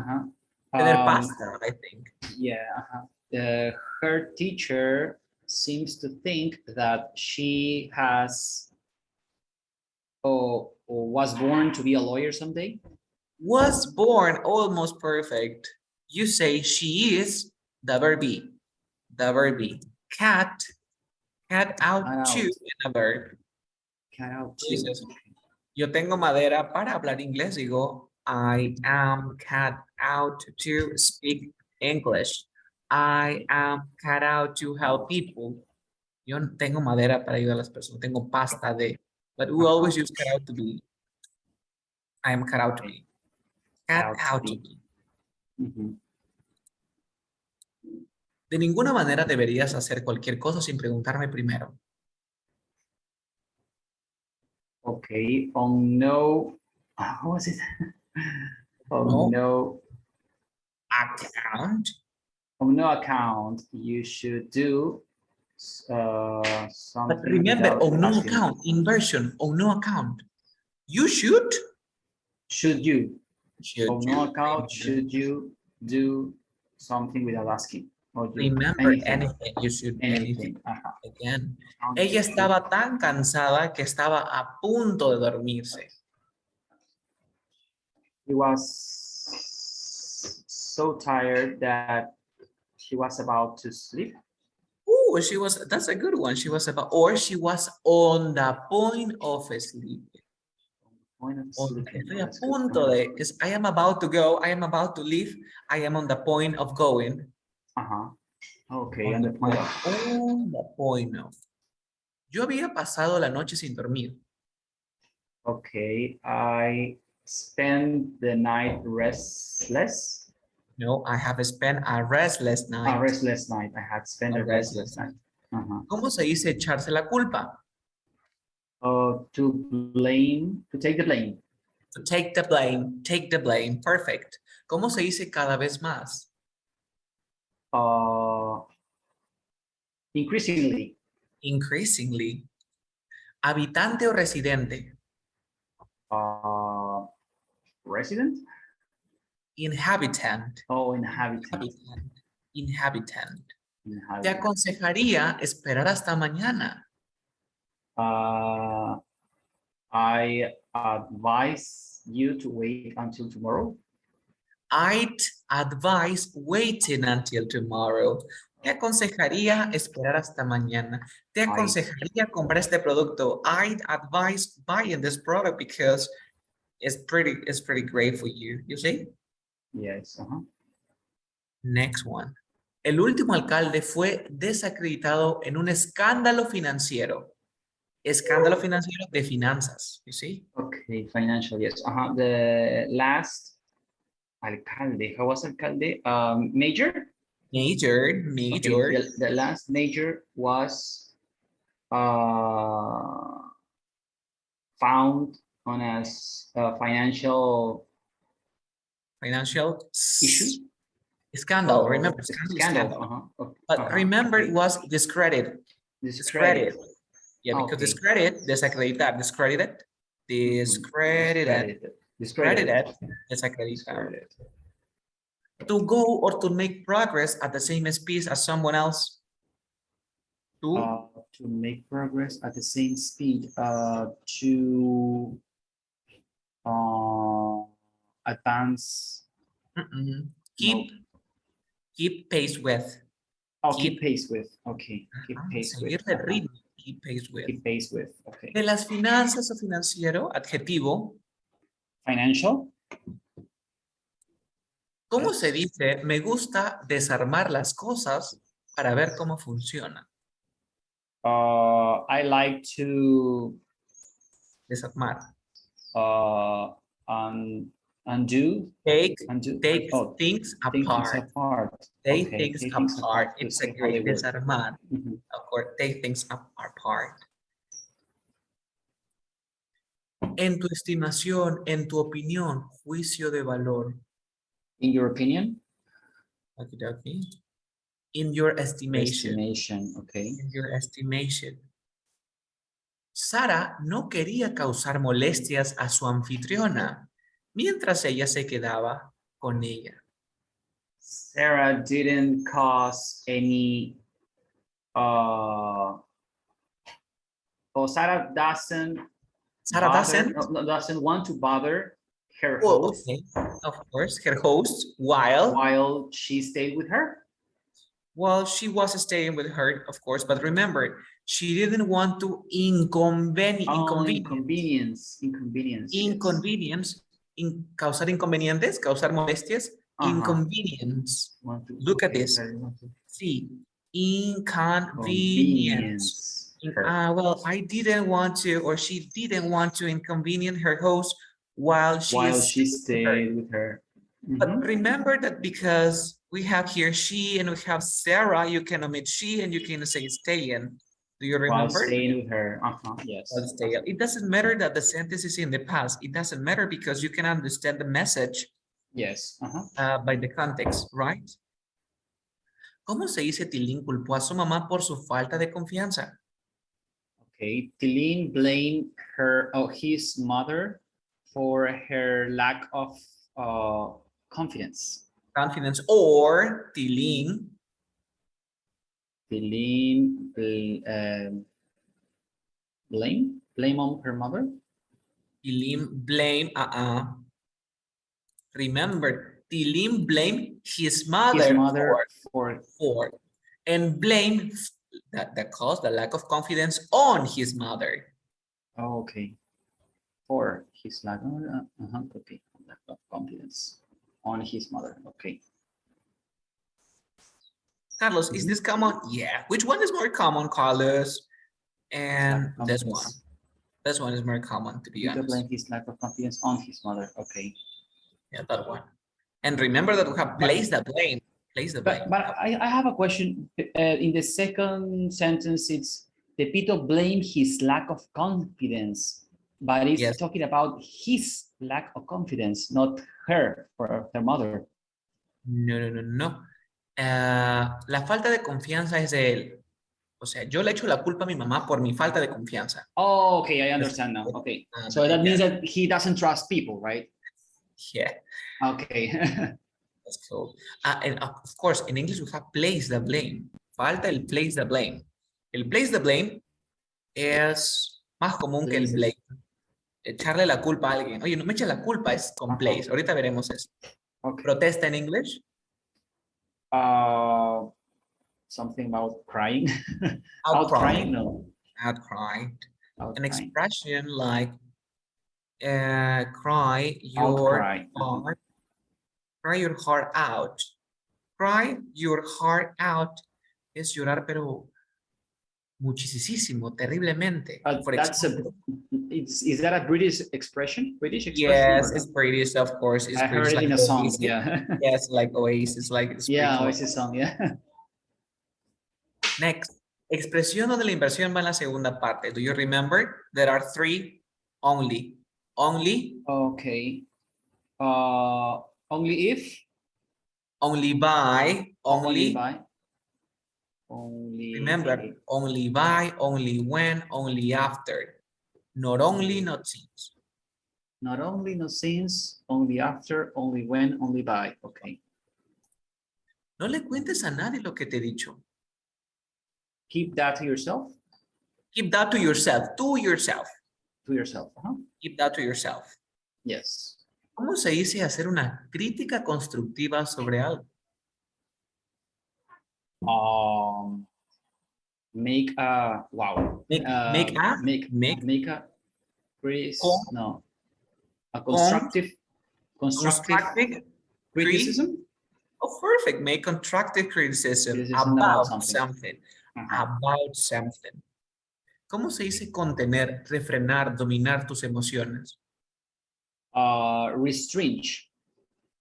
Tener pasta, I think. Yeah, her teacher seems to think that she has or was born to be a lawyer someday. Was born, almost perfect. You say she is the verb be. The verb be. Cat out to in a verb. Cat out to. Jesus. Yo tengo madera para hablar inglés. Digo, I am cat out to speak English. I am cat out to help people. Yo no tengo madera para ayudar a las personas. Tengo pasta de. But we always use cat out to be. I am cat out to be. Cat out to be. De ninguna manera deberías hacer cualquier cosa sin preguntarme primero. Okay, on no, how was it? On no account. On no account, you should do something. But remember, on no account, inversion, on no account. You should? Should you? Should on no account, should you do something without asking? Remember anything, you should anything. Again. Ella estaba tan cansada que estaba a punto de dormirse. He was so tired that she was about to sleep. Oh, that's a good one. She was on the point of sleep. Estoy a punto de, I am about to go, I am about to leave, I am on the point of going. Okay, on the point of. On the point of. Yo había pasado la noche sin dormir. Okay, I spent the night restless. No, I have spent a restless night. A restless night. I had spent a restless night. ¿Cómo se dice echarse la culpa? To take the blame. To take the blame. Perfect. ¿Cómo se dice cada vez más? Increasingly. Increasingly. Habitante o residente. Resident? Inhabitant. Oh, inhabitant. Inhabitant. Inhabitant. Te Inhabitant. aconsejaría esperar hasta mañana. I advise you to wait until tomorrow. I'd advise waiting until tomorrow. Te aconsejaría esperar hasta mañana. Te aconsejaría comprar este producto. I'd advise buying this product because it's pretty great for you. You see? Yes. Next one. El último alcalde fue desacreditado en un escándalo financiero. Escándalo financiero de finanzas. You see? Okay, financial, yes. The last alcalde, how was alcalde? Major? Major. Okay, the last major was found on a financial issue. Scandal. Remember, scandal. But remember, it was discredited. Discredit. Yeah, because discredit, desacreditar, discredited, discredited, desacreditar. To go or to make progress at the same speed as someone else. To make progress at the same speed, to advance. Keep pace with. Oh, keep pace with. Okay. Keep pace with. Keep pace with. Keep pace with. Okay. De las finanzas o financiero, adjetivo. Financial. ¿Cómo se dice? Me gusta desarmar las cosas para ver cómo funcionan. I like to desarmar. Undo. Take things apart. Take things apart. It's a great desarmar. Of course, take things apart. En tu estimación, en tu opinión, juicio de valor. In your opinion? Okay. In your estimation. Okay. In your estimation. Sara no quería causar molestias a su anfitriona mientras ella se quedaba con ella. Sarah didn't cause any Sarah doesn't want to bother her host. Okay. Of course, her host while she stayed with her. Well, she was staying with her, of course, but remember, she didn't want to causar inconvenientes, causar molestias, inconvenience. Look at this. See, inconvenience. Well, I didn't want to, or she didn't want to inconvenience her host while she stayed with her. But remember that because we have here she and we have Sarah, you can omit she and you can say staying. Do you remember? While staying with her. Yes. It doesn't matter that the sentence is in the past. It doesn't matter because you can understand the message. Yes. By the context, right? ¿Cómo se dice Tilín culpó a su mamá por su falta de confianza? Okay, Tilín blamed his mother for her lack of confidence. Or Tilín blame on her mother. Tilín blame remember, Tilín blamed his mother for and blame the cause, the lack of confidence on his mother. Oh, okay. For his lack of confidence on his mother. Okay. Carlos, is this common? Yeah. Which one is more common, Carlos? And this one. This one is more common, to be honest. Blame his lack of confidence on his mother. Okay. Yeah, that one. And remember that we have placed the blame. But I have a question. In the second sentence, it's Pepito blamed his lack of confidence, but it's talking about his lack of confidence, not her or her mother. No. La falta de confianza es de él. O sea, yo le echo la culpa a mi mamá por mi falta de confianza. Oh, okay, I understand now. Okay, so that means that he doesn't trust people, right? Yeah, Okay. that's cool. And of course, in English we have place the blame. Falta el place the blame. El place the blame es más común que el blame. Echarle la culpa a alguien. Oye, no me eches la culpa, es con place. Ahorita veremos eso. Okay. Protesta en English. Something about crying. Outcrying. No. Outcrying. An Outcrying. expression like cry your heart. Cry your heart out. Cry your heart out es llorar, pero muchísimo, terriblemente. For example, is that a British expression? British expression? Yes, it's British, of course. It's I British, heard it like in a song. Oasis. Yeah. Yes, like Oasis, like it's yeah, pretty Oasis song. Yeah. Next, expresión donde la inversión va en la segunda parte. Do you remember? There are three only. Only. Okay. Only if. Only by. Only. By. Only. Remember, only by, only when, only after. Not only, not since. Not only, not since, only after, only when, only by. Okay. No le cuentes a nadie lo que te he dicho. Keep that to yourself. Keep that to yourself. To yourself. To yourself. Keep that to yourself. Yes. ¿Cómo se dice hacer una crítica constructiva sobre algo? Make a wow. Make a constructive criticism. Oh, perfect. Make constructive criticism about something. About something. ¿Cómo se dice contener, refrenar, dominar tus emociones? Restrain.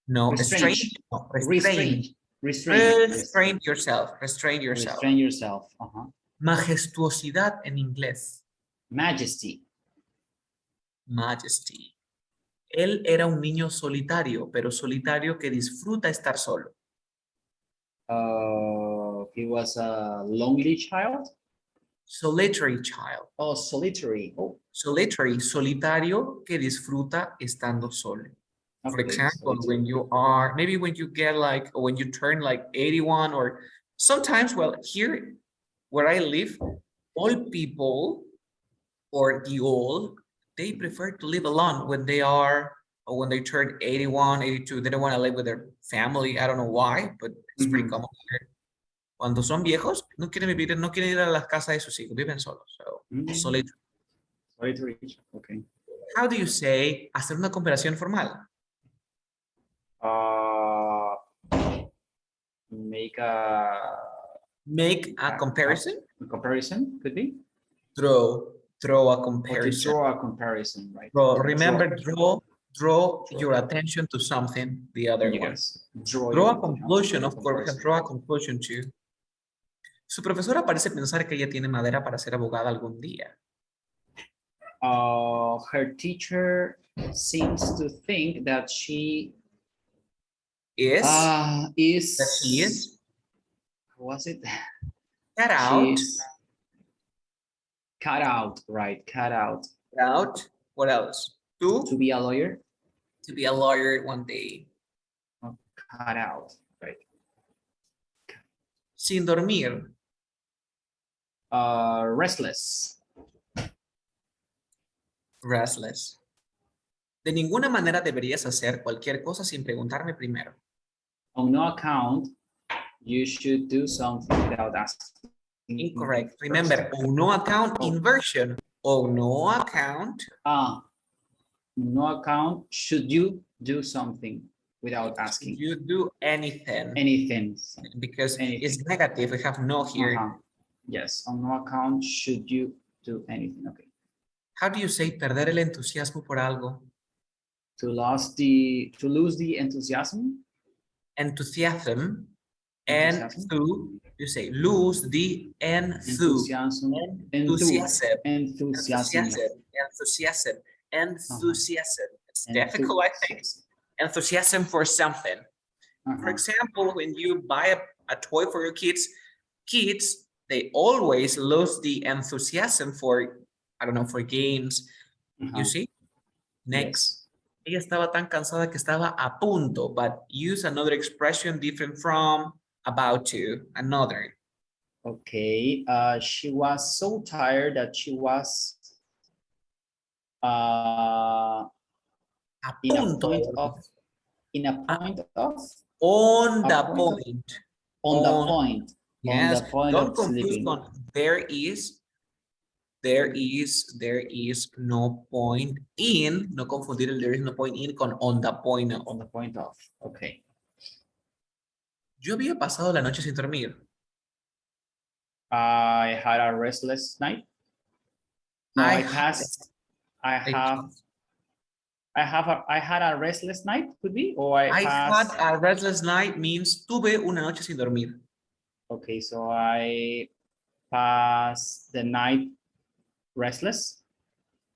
No, restrain. Restrain yourself. Restrain yourself. Restrain yourself. Majestuosidad en inglés. Majesty. Majesty. Él era un niño solitario, pero solitario que disfruta estar solo. He was a lonely child. Solitary child. Oh, solitary. Oh. Solitary, solitario que disfruta estando solo. Okay, for example, solitary. when you are, maybe when you get like, or when you turn like 81 or sometimes, well, here where I live, old people or the old, they prefer to live alone when they are, or when they turn 81, 82, they don't want to live with their family. I don't know why, but it's pretty common here. Cuando son viejos, no quieren vivir, no quieren ir a las casas de sus hijos, viven solos. So, solitary. Solitary, okay. How do you say hacer una comparación formal? Make a comparison. A comparison could be. Throw a comparison. Draw a comparison, right? Remember, draw your attention to something. The other one. Draw a conclusion. Of course, we can draw a conclusion too. Su profesora parece pensar que ella tiene madera para ser abogada algún día. Her teacher seems to think that she is. That she is. Was it? Cut out. Cut out, right? Cut out. Cut out. What else? To be a lawyer. To be a lawyer one day. Cut out, right? Sin dormir. Restless. Restless. De ninguna manera deberías hacer cualquier cosa sin preguntarme primero. On no account, you should do something without asking. Incorrect. Remember, on no account inversion. On no account. No account, should you do something without asking? You do anything. Anything. Because it's negative. We have no here. Yes. On no account, should you do anything? Okay. How do you say perder el entusiasmo por algo? To lose the enthusiasm. Enthusiasm. And to, you say lose the enthusiasm. Enthusiasm. It's difficult, I think. Enthusiasm for something. For example, when you buy a toy for your kids they always lose the enthusiasm for, I don't know, for games. You see? Next. Ella estaba tan cansada que estaba a punto, but use another expression different from about to, another. Okay, she was so tired that she was A in a punto. point of, in a point of, On the point of- point. on the point, on Yes, the point don't of confuse sleeping. on there is no point in, no confundir el there is no point in con on the point of. On the point of, okay. Yo había pasado la noche sin dormir. I had a restless night. No, I had a restless night, could be, or I had a restless night means tuve una noche sin dormir. Okay, so I passed the night restless.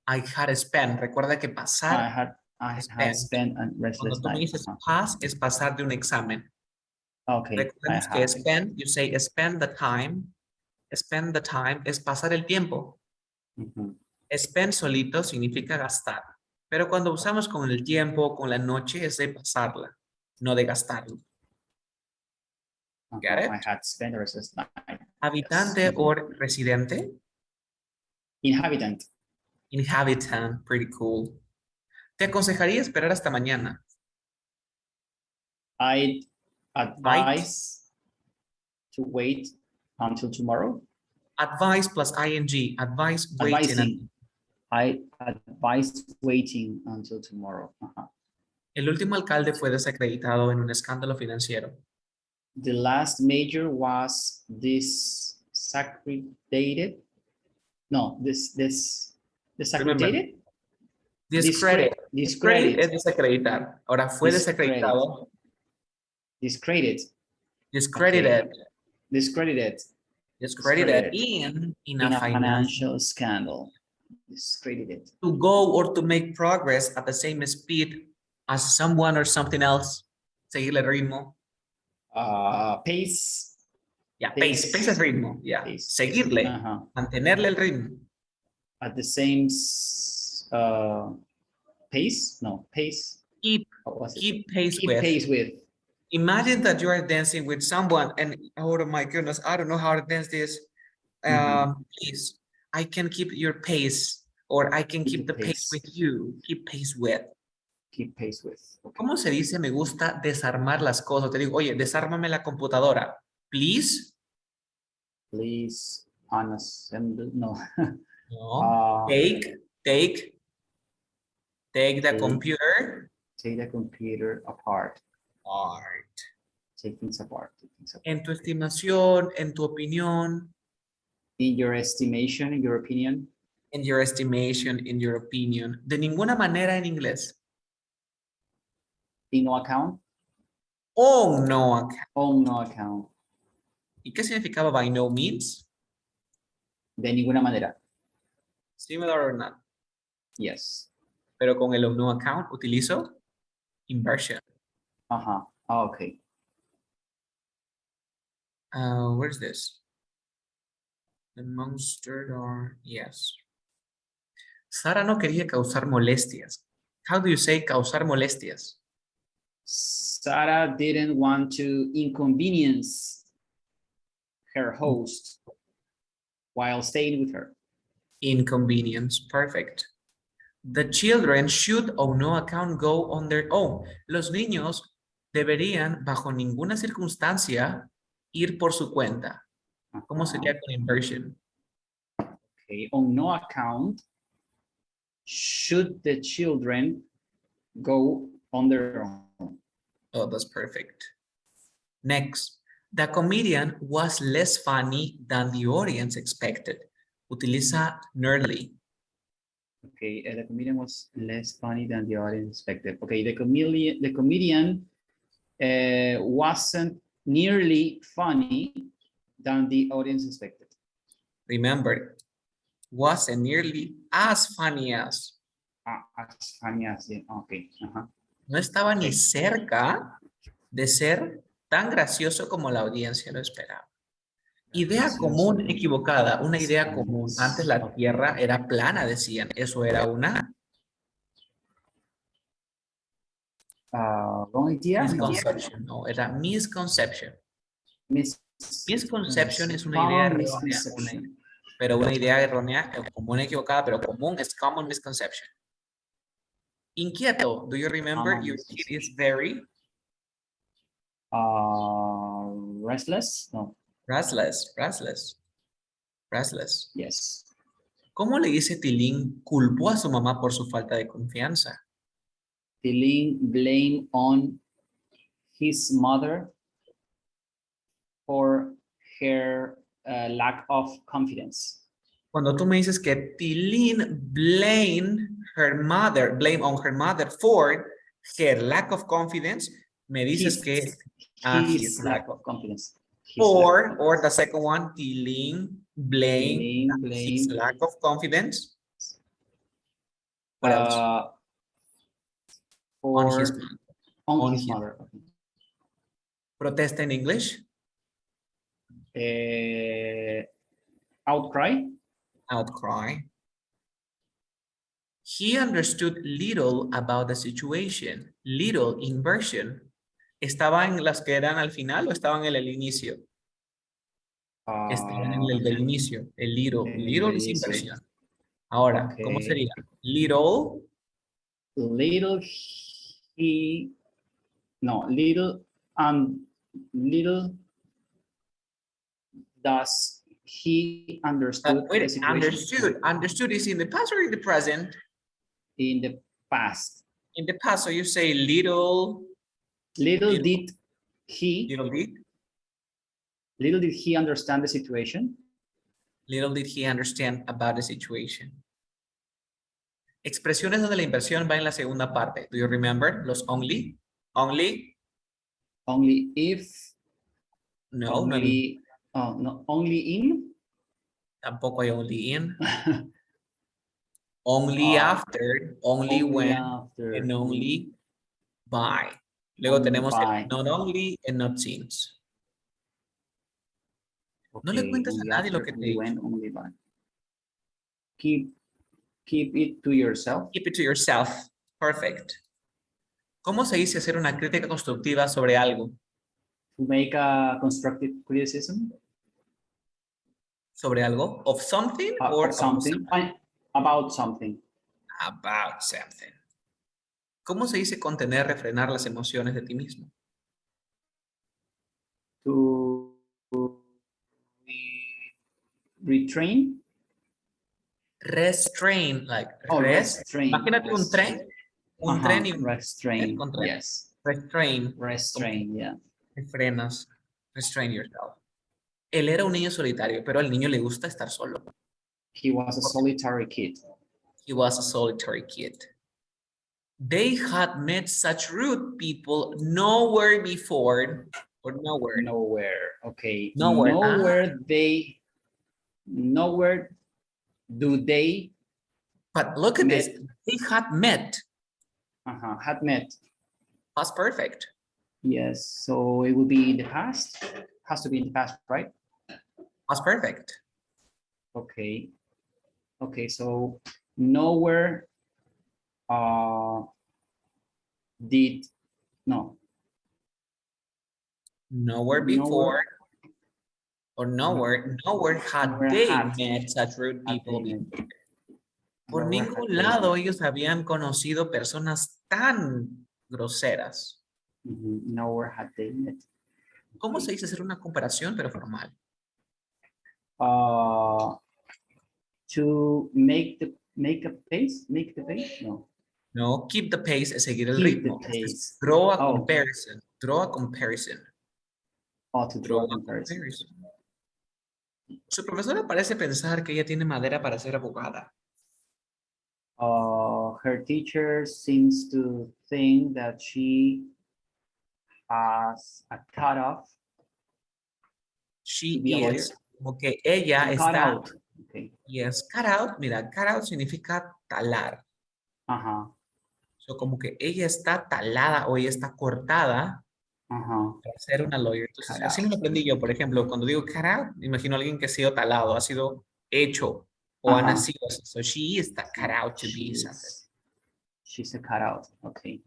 I had spent. Recuerda que pasar. I had spent a restless Cuando tú me night. dices pass es pasar de un examen. Okay. Recordemos que spend, you say spend the time. Spend the time es pasar el tiempo. Spend solito significa gastar. Pero cuando usamos con el tiempo, con la noche, es de pasarla, no de gastarlo. Get it? I had spent a restless night. Habitante Yes. o residente. Inhabitant. Inhabitant, pretty cool. Te aconsejaría esperar hasta mañana. I advise to wait until tomorrow. Advise plus ing. Advise waiting. Advising. I advise waiting until tomorrow. El último alcalde fue desacreditado en un escándalo financiero. The last major was desacredited. No, desacredited. Discredit. Discredit. Es desacreditar. Ahora fue desacreditado. Discredit. Discredited. Okay. Discredited. Discredited in a financial scandal. Discredited. To go or to make progress at the same speed as someone or something else. Seguirle el ritmo. Pace. Yeah, pace es ritmo. Yeah. Pace. Seguirle. Mantenerle el ritmo. At the same pace? No, pace. Keep pace Keep with. pace with. Imagine that you are dancing with someone and, oh my goodness, I don't know how to dance this. Please, I can keep your pace, or I can keep the pace with you. Keep pace with. Keep pace with. Okay. ¿Cómo se dice? Me gusta desarmar las cosas. Te digo, oye, desármame la computadora. Please. Please unassemble. No. No. Take the computer. Take the computer apart. Apart. Take things apart. En tu estimación, en tu opinión. In your estimation, in your opinion. In your estimation, in your opinion. De ninguna manera en inglés. In no account. On no account. On no account. ¿Y qué significaba by no means? De ninguna manera. Similar or not? Yes. Pero con el on no account utilizo inversion. Okay. Where's this? The monster or yes. Sara no quería causar molestias. How do you say causar molestias? Sarah didn't want to inconvenience her host while staying with her. Inconvenience, perfect. The children should on no account go on their own. Los niños deberían bajo ninguna circunstancia ir por su cuenta. ¿Cómo sería con inversion? Okay, on no account should the children go on their own. Oh, that's perfect. Next, the comedian was less funny than the audience expected. Utiliza nearly. Okay, the comedian was less funny than the audience expected. Okay, the comedian wasn't nearly funny than the audience expected. Remember, wasn't nearly as funny as. As funny as, yeah. Okay. No estaba ni cerca de ser tan gracioso como la audiencia lo esperaba. Idea común equivocada, una idea común. Antes la Tierra era plana, decían. Eso era una wrong idea? No. misconception. No, era misconception. Mis Misconception es una idea common errónea, misconception. pero una idea errónea, común equivocada, pero común es common misconception. Inquieto, do you remember Common your kid is misconception. very Restless? No. restless. Yes. ¿Cómo le dice Tilín culpó a su mamá por su falta de confianza? Feeling blame on his mother for her lack of confidence. Cuando tú me dices que Tilín blame on her mother for her lack of confidence, me dices que his lack of confidence. Or the second one, Tilín blame his lack of confidence. What else? On his mother. mother. Protesta in English. Outcry. He understood little about the situation. Little inversion. ¿Estaba en las que eran al final o estaban en el inicio? Estaban en el del inicio. El little. Little es inversión. Ahora, okay. ¿Cómo sería? Little. Little does he understood the situation? Understood is in the past or in the present? In the past. In the past, so you say little did he understand the situation? Little did he understand about the situation. Expresiones donde la inversión va en la segunda parte. Do you remember? Los only. Only if. No, only, no. No, only in. Tampoco hay only in. Only after, only when, after, and only by. Luego tenemos el not only and not since. Okay, no le cuentes a nadie lo que te digo. Only by. Keep it to yourself. Keep it to yourself. Perfect. ¿Cómo se dice hacer una crítica constructiva sobre algo? To make a constructive criticism. ¿Sobre algo? Of something or of something? About something. About something. ¿Cómo se dice contener, refrenar las emociones de ti mismo? To retrain. Restrain, like restrain. Imagínate un tren. Un tren y un restrain. Con tren. Yes. Restrain, yeah. Frenas. Restrain yourself. Él era un niño solitario, pero al niño le gusta estar solo. He was a solitary kid. He was a solitary kid. They had met such rude people nowhere before, or nowhere. Nowhere. Okay. Nowhere. Nowhere do they. But look at this. They had met. Had met. Past perfect. Yes. So it would be in the past. Has to be in the past, right? Past perfect. Okay. Okay. So nowhere. Did no. Nowhere before. Or nowhere had they met such rude people. Por ningún lado ellos habían conocido personas tan groseras. Nowhere had they met. ¿Cómo se dice hacer una comparación pero formal? To make the pace? No. No, keep the pace es seguir el ritmo. Draw a comparison. Draw a comparison. To draw a comparison. Su profesora parece pensar que ella tiene madera para ser abogada. Her teacher seems to think that she has a cutoff. She is. Como que ella está. Cut out. Okay. Yes, cut out. Mira, cut out significa talar. So, como que ella está talada o ella está cortada para ser una lawyer. Entonces, Cut así out. me lo aprendí yo. Por ejemplo, cuando digo cut out, me imagino a alguien que ha sido talado, ha sido hecho o ha nacido así. So she is the cut out to be something. She's a cutout. Okay.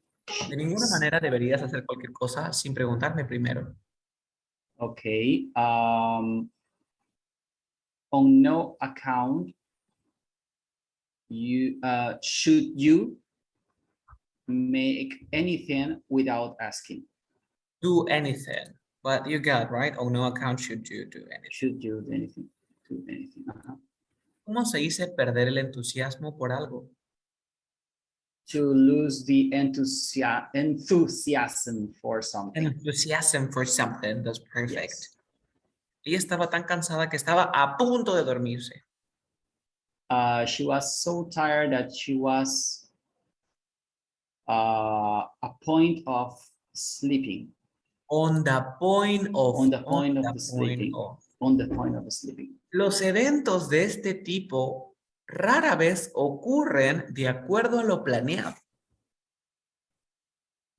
De ninguna manera deberías hacer cualquier cosa sin preguntarme primero. Okay. On no account, you should you make anything without asking. Do anything. But you got, right? On no account should you do anything. Should you do anything? Do anything. ¿Cómo se dice perder el entusiasmo por algo? To lose the enthusiasm for something. Enthusiasm for something. That's perfect. Yes. Ella estaba tan cansada que estaba a punto de dormirse. She was so tired that she was a point of sleeping. On the point of. On the point of sleeping. On the point of sleeping. Los eventos de este tipo rara vez ocurren de acuerdo a lo planeado.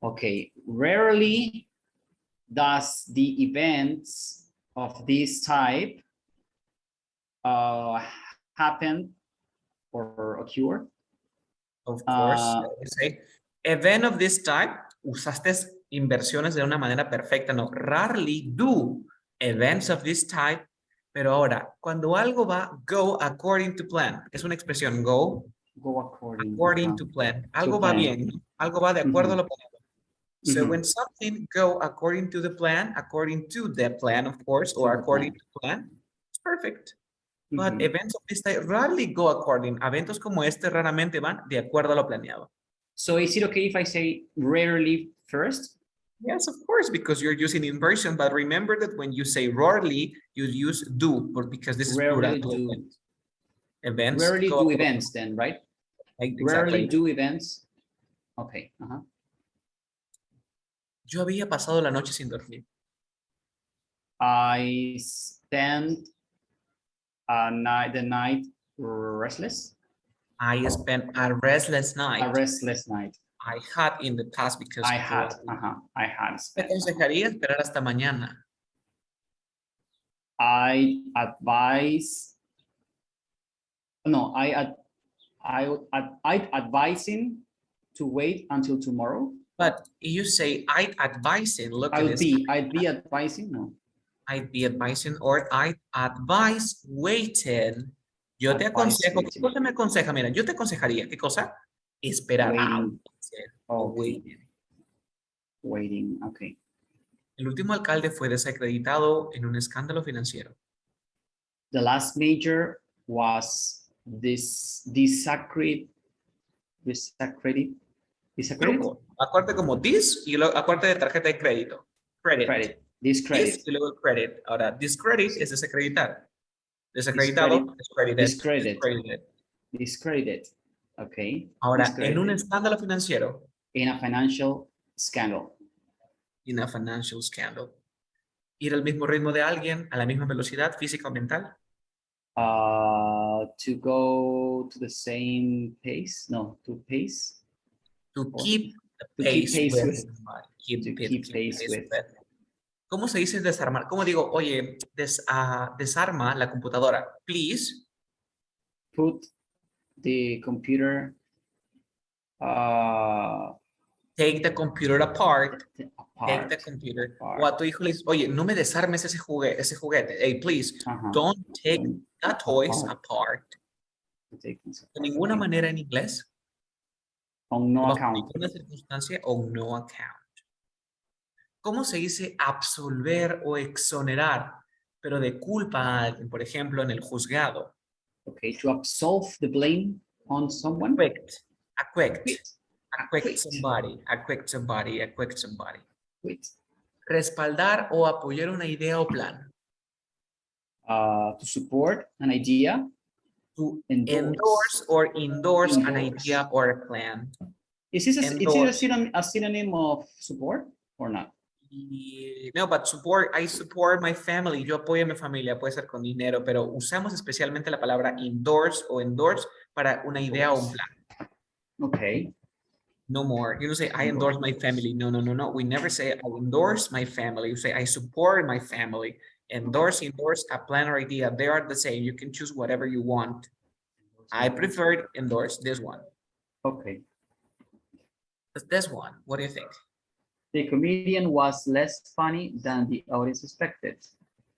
Okay, rarely does the events of this type happen or occur. Of course, say, event of this type, usaste inversiones de una manera perfecta, no, rarely do events of this type, pero ahora, cuando algo va, go according to plan, es una expresión, go according to plan, algo va bien, algo va de acuerdo a lo planeado. So when something go according to the plan, of course, or according to plan, it's perfect. But events of this type rarely go according. Eventos como este raramente van de acuerdo a lo planeado. So is it okay if I say rarely first? Yes, of course, because you're using inversion. But remember that when you say rarely, you use do, because this is rarely plural. do Events. Rarely do events then, right? Exactly. Rarely do events. Okay. Yo había pasado la noche sin dormir. I spent the night restless. I spent a restless night. A restless night. I had in the past because I had. ¿Te aconsejaría esperar hasta mañana? I advise. No, I advise him to wait until tomorrow. But you say I'd advise it. Look at this. I'd be advising. No. I'd be advising or I'd advise waiting. Yo te aconsejo. ¿Qué cosa me aconseja? Mira, yo te aconsejaría. ¿Qué cosa? Esperar. Waiting. Okay. El último alcalde fue desacreditado en un escándalo financiero. The last major was desacredited. Acuérdate como this y luego acuérdate de tarjeta de crédito. Credit. Discredit. This y luego credit. Ahora, discredit es desacreditar. Desacreditado, discredited. Okay. Ahora, en un escándalo financiero. In a financial scandal. In a financial scandal. Ir al mismo ritmo de alguien, a la misma velocidad física o mental. To go to the same pace. No, to pace. To keep pace with. ¿Cómo se dice desarmar? ¿Cómo digo, oye, desarma la computadora? Please. Put the computer. Take the computer apart. Take the computer. O a tu hijo le dices, oye, no me desarmes ese juguete. Hey, please, don't take the toys apart. De ninguna manera en inglés. On no account. Ninguna circunstancia on no account. ¿Cómo se dice absolver o exonerar, pero de culpa a alguien? Por ejemplo, en el juzgado. Okay, to absolve the blame on someone. Acquit somebody. Respaldar o apoyar una idea o plan. To support an idea. To endorse an idea or a plan. Is this a synonym of support or not? No, but I support my family. Yo apoyo a mi familia, puede ser con dinero, pero usamos especialmente la palabra endorse para una idea o un plan. Okay. No more. You don't say, I endorse my family. No, no, no, no. We never say, I endorse my family. You say, I support my family. Endorse, endorse, a plan or idea. They are the same. You can choose whatever you want. I prefer endorse this one. Okay. This one. What do you think? The comedian was less funny than the audience expected.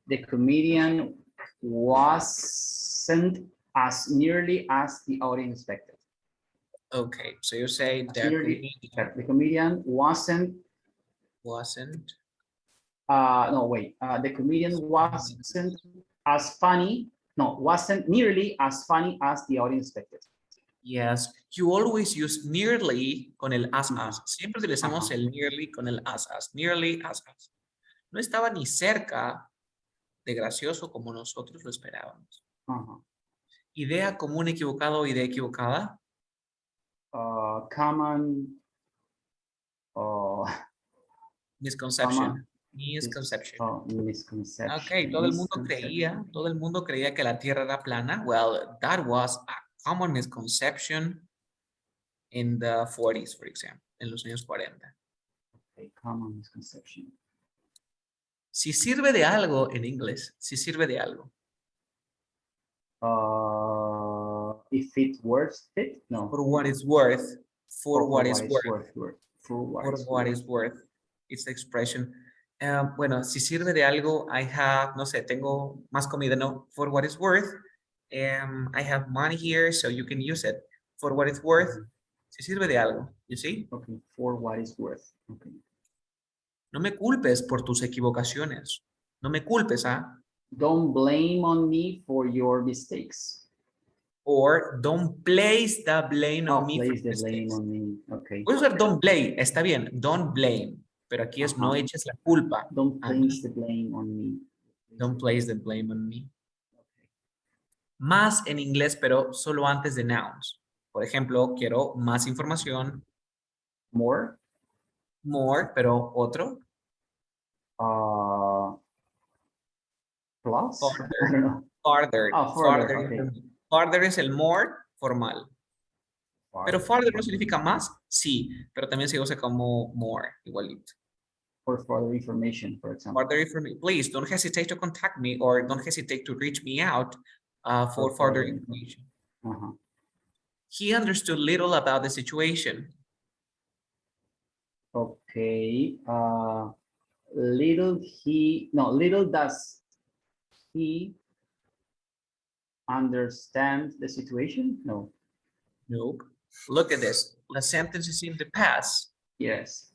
The comedian wasn't as nearly as the audience expected. Okay, so you say The comedian wasn't. No, wait. The comedian wasn't as funny. No, wasn't nearly as funny as the audience expected. Yes, you always use nearly con el as. Siempre utilizamos el nearly con el as. Nearly as. No estaba ni cerca de gracioso como nosotros lo esperábamos. Idea común equivocada o idea equivocada. Common. Misconception. Misconception. Misconception. Ok, todo el mundo creía que la Tierra era plana. Well, that was a common misconception in the 40s, for example, en los años 40. Okay, common misconception. Si sirve de algo en inglés, si sirve de algo. If it's worth it, no. For what it's worth. For what it's worth. For what it's worth. It's the expression. Bueno, si sirve de algo, I have, no sé, tengo más comida, no. For what it's worth. I have money here, so you can use it. For what it's worth. Si sirve de algo, you see? Okay, for what it's worth. Okay. No me culpes por tus equivocaciones. No me culpes, ¿ah? Don't blame on me for your mistakes. Or don't place the blame on me. Place the blame on me. Okay. Puedes usar don't blame, está bien. Don't blame. Pero aquí es no eches la culpa. Don't place the blame on me. Don't place the blame on me. Más en inglés, pero solo antes de nouns. Por ejemplo, quiero más información. More. More, pero otro. Plus. Farther. I don't know. Farther. Farther. Okay. Farther es el more formal. Farther. Pero farther no significa más, sí, pero también se usa como more, igualito. For further information, for example. Further information. Please don't hesitate to contact me or don't hesitate to reach me out for further information. He understood little about the situation. Okay. Little does he understand the situation? No. Nope. Look at this. The sentence is in the past. Yes.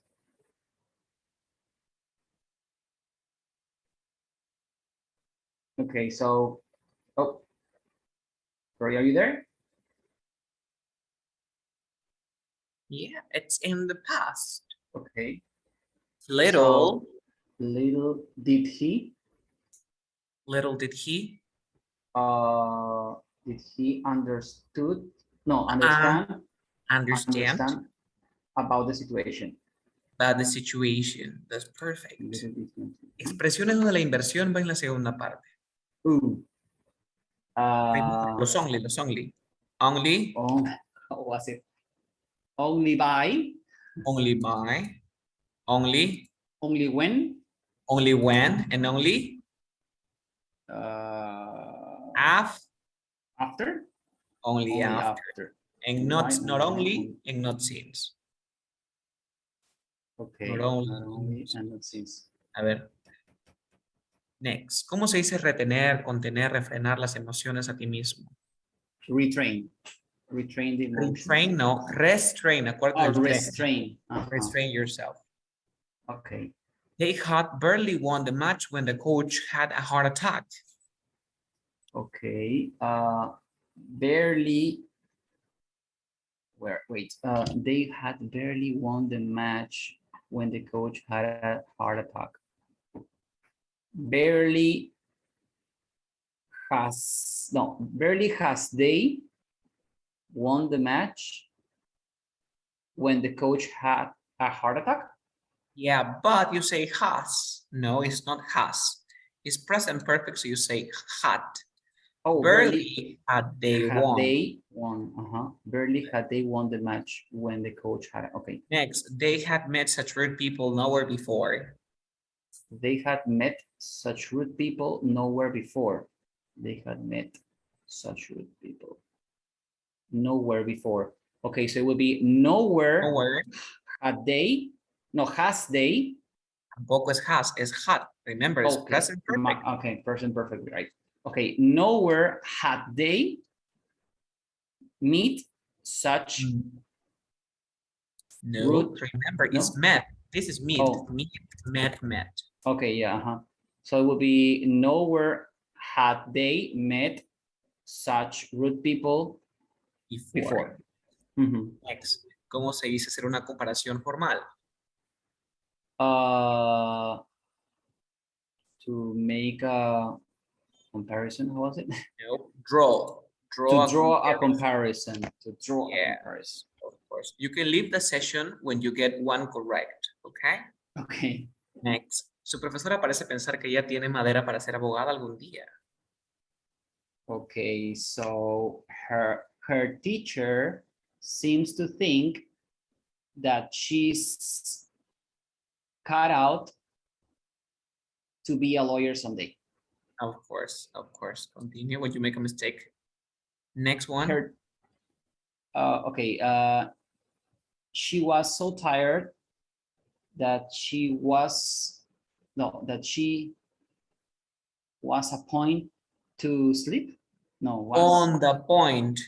Okay, so, sorry, are you there? Yeah, it's in the past. Okay. Little. So, little did he. Little did he. Did he understand about the situation? About the situation. That's perfect. Expresiones donde la inversión va en la segunda parte. Los only. Only. What was it? Only by. Only by. Only. Only when. Only when. And only. After. Only after. And not only and not since. Okay. Not only and not since. A ver. Next. ¿Cómo se dice retener, contener, refrenar las emociones a ti mismo? Retrain. Retrain the emotion. Retrain, no. Restrain. Acuérdate restrain. Restrain yourself. Okay. They had barely won the match when the coach had a heart attack. Okay. Barely. They had barely won the match when the coach had a heart attack. Barely has they won the match when the coach had a heart attack? Yeah, but you say has. No, it's not has. It's present perfect, so you say had. Oh, barely had they won. They won. Barely had they won the match when the coach had. Okay. Next, they had met such rude people nowhere before. They had met such rude people nowhere before. They had met such rude people nowhere before. Okay, so it would be nowhere had they, no, has they. Tampoco es has, es had. Remember, it's Okay. present perfect. Okay, present perfect, right. Okay, nowhere had they meet such No, rude. remember, No? it's met. This is meet. Oh. Meet, met. Okay, yeah, So it would be nowhere had they met such rude people before. Next, ¿cómo se dice hacer una comparación formal? To make a comparison, how was it? No, draw. To draw a comparison. To draw a comparison. Of course. You can leave the session when you get one correct, okay? Okay. Next. Su profesora parece pensar que ella tiene madera para ser abogada algún día. Okay, so her teacher seems to think that she's cut out to be a lawyer someday. Of course. Continue when you make a mistake. Next one. She was so tired that she was a point to sleep. No, was on the point.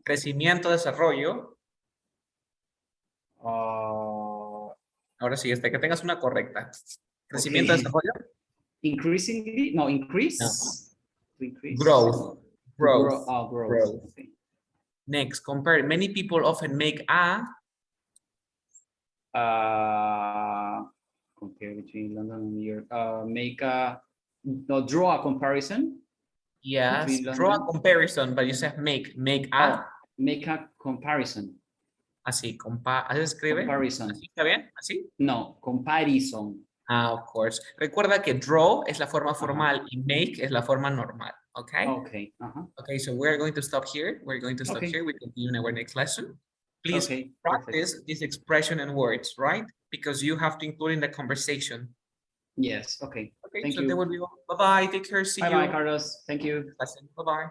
Crecimiento, desarrollo. Ahora sí, hasta que tengas una correcta. Crecimiento, desarrollo. Increasingly, no, increase. No. To increase. Growth. Growth. Okay. Next, compare. Many people often make a. Compare between London and New York. Draw a comparison. Yes, draw a comparison, but you said make a. Make a comparison. Así, así se escribe. Comparison. ¿Así está bien? ¿Así? No, comparison. Of course. Recuerda que draw es la forma formal y make es la forma normal. Okay? Okay. Okay, so we're going to stop here. We continue in our next lesson. Please practice this expression and words, right? Because you have to include in the conversation. Yes, okay. Okay, Thank so you. that will be all. Bye-bye. Take care. See you. Bye-bye, Carlos. Thank you. Bye-bye.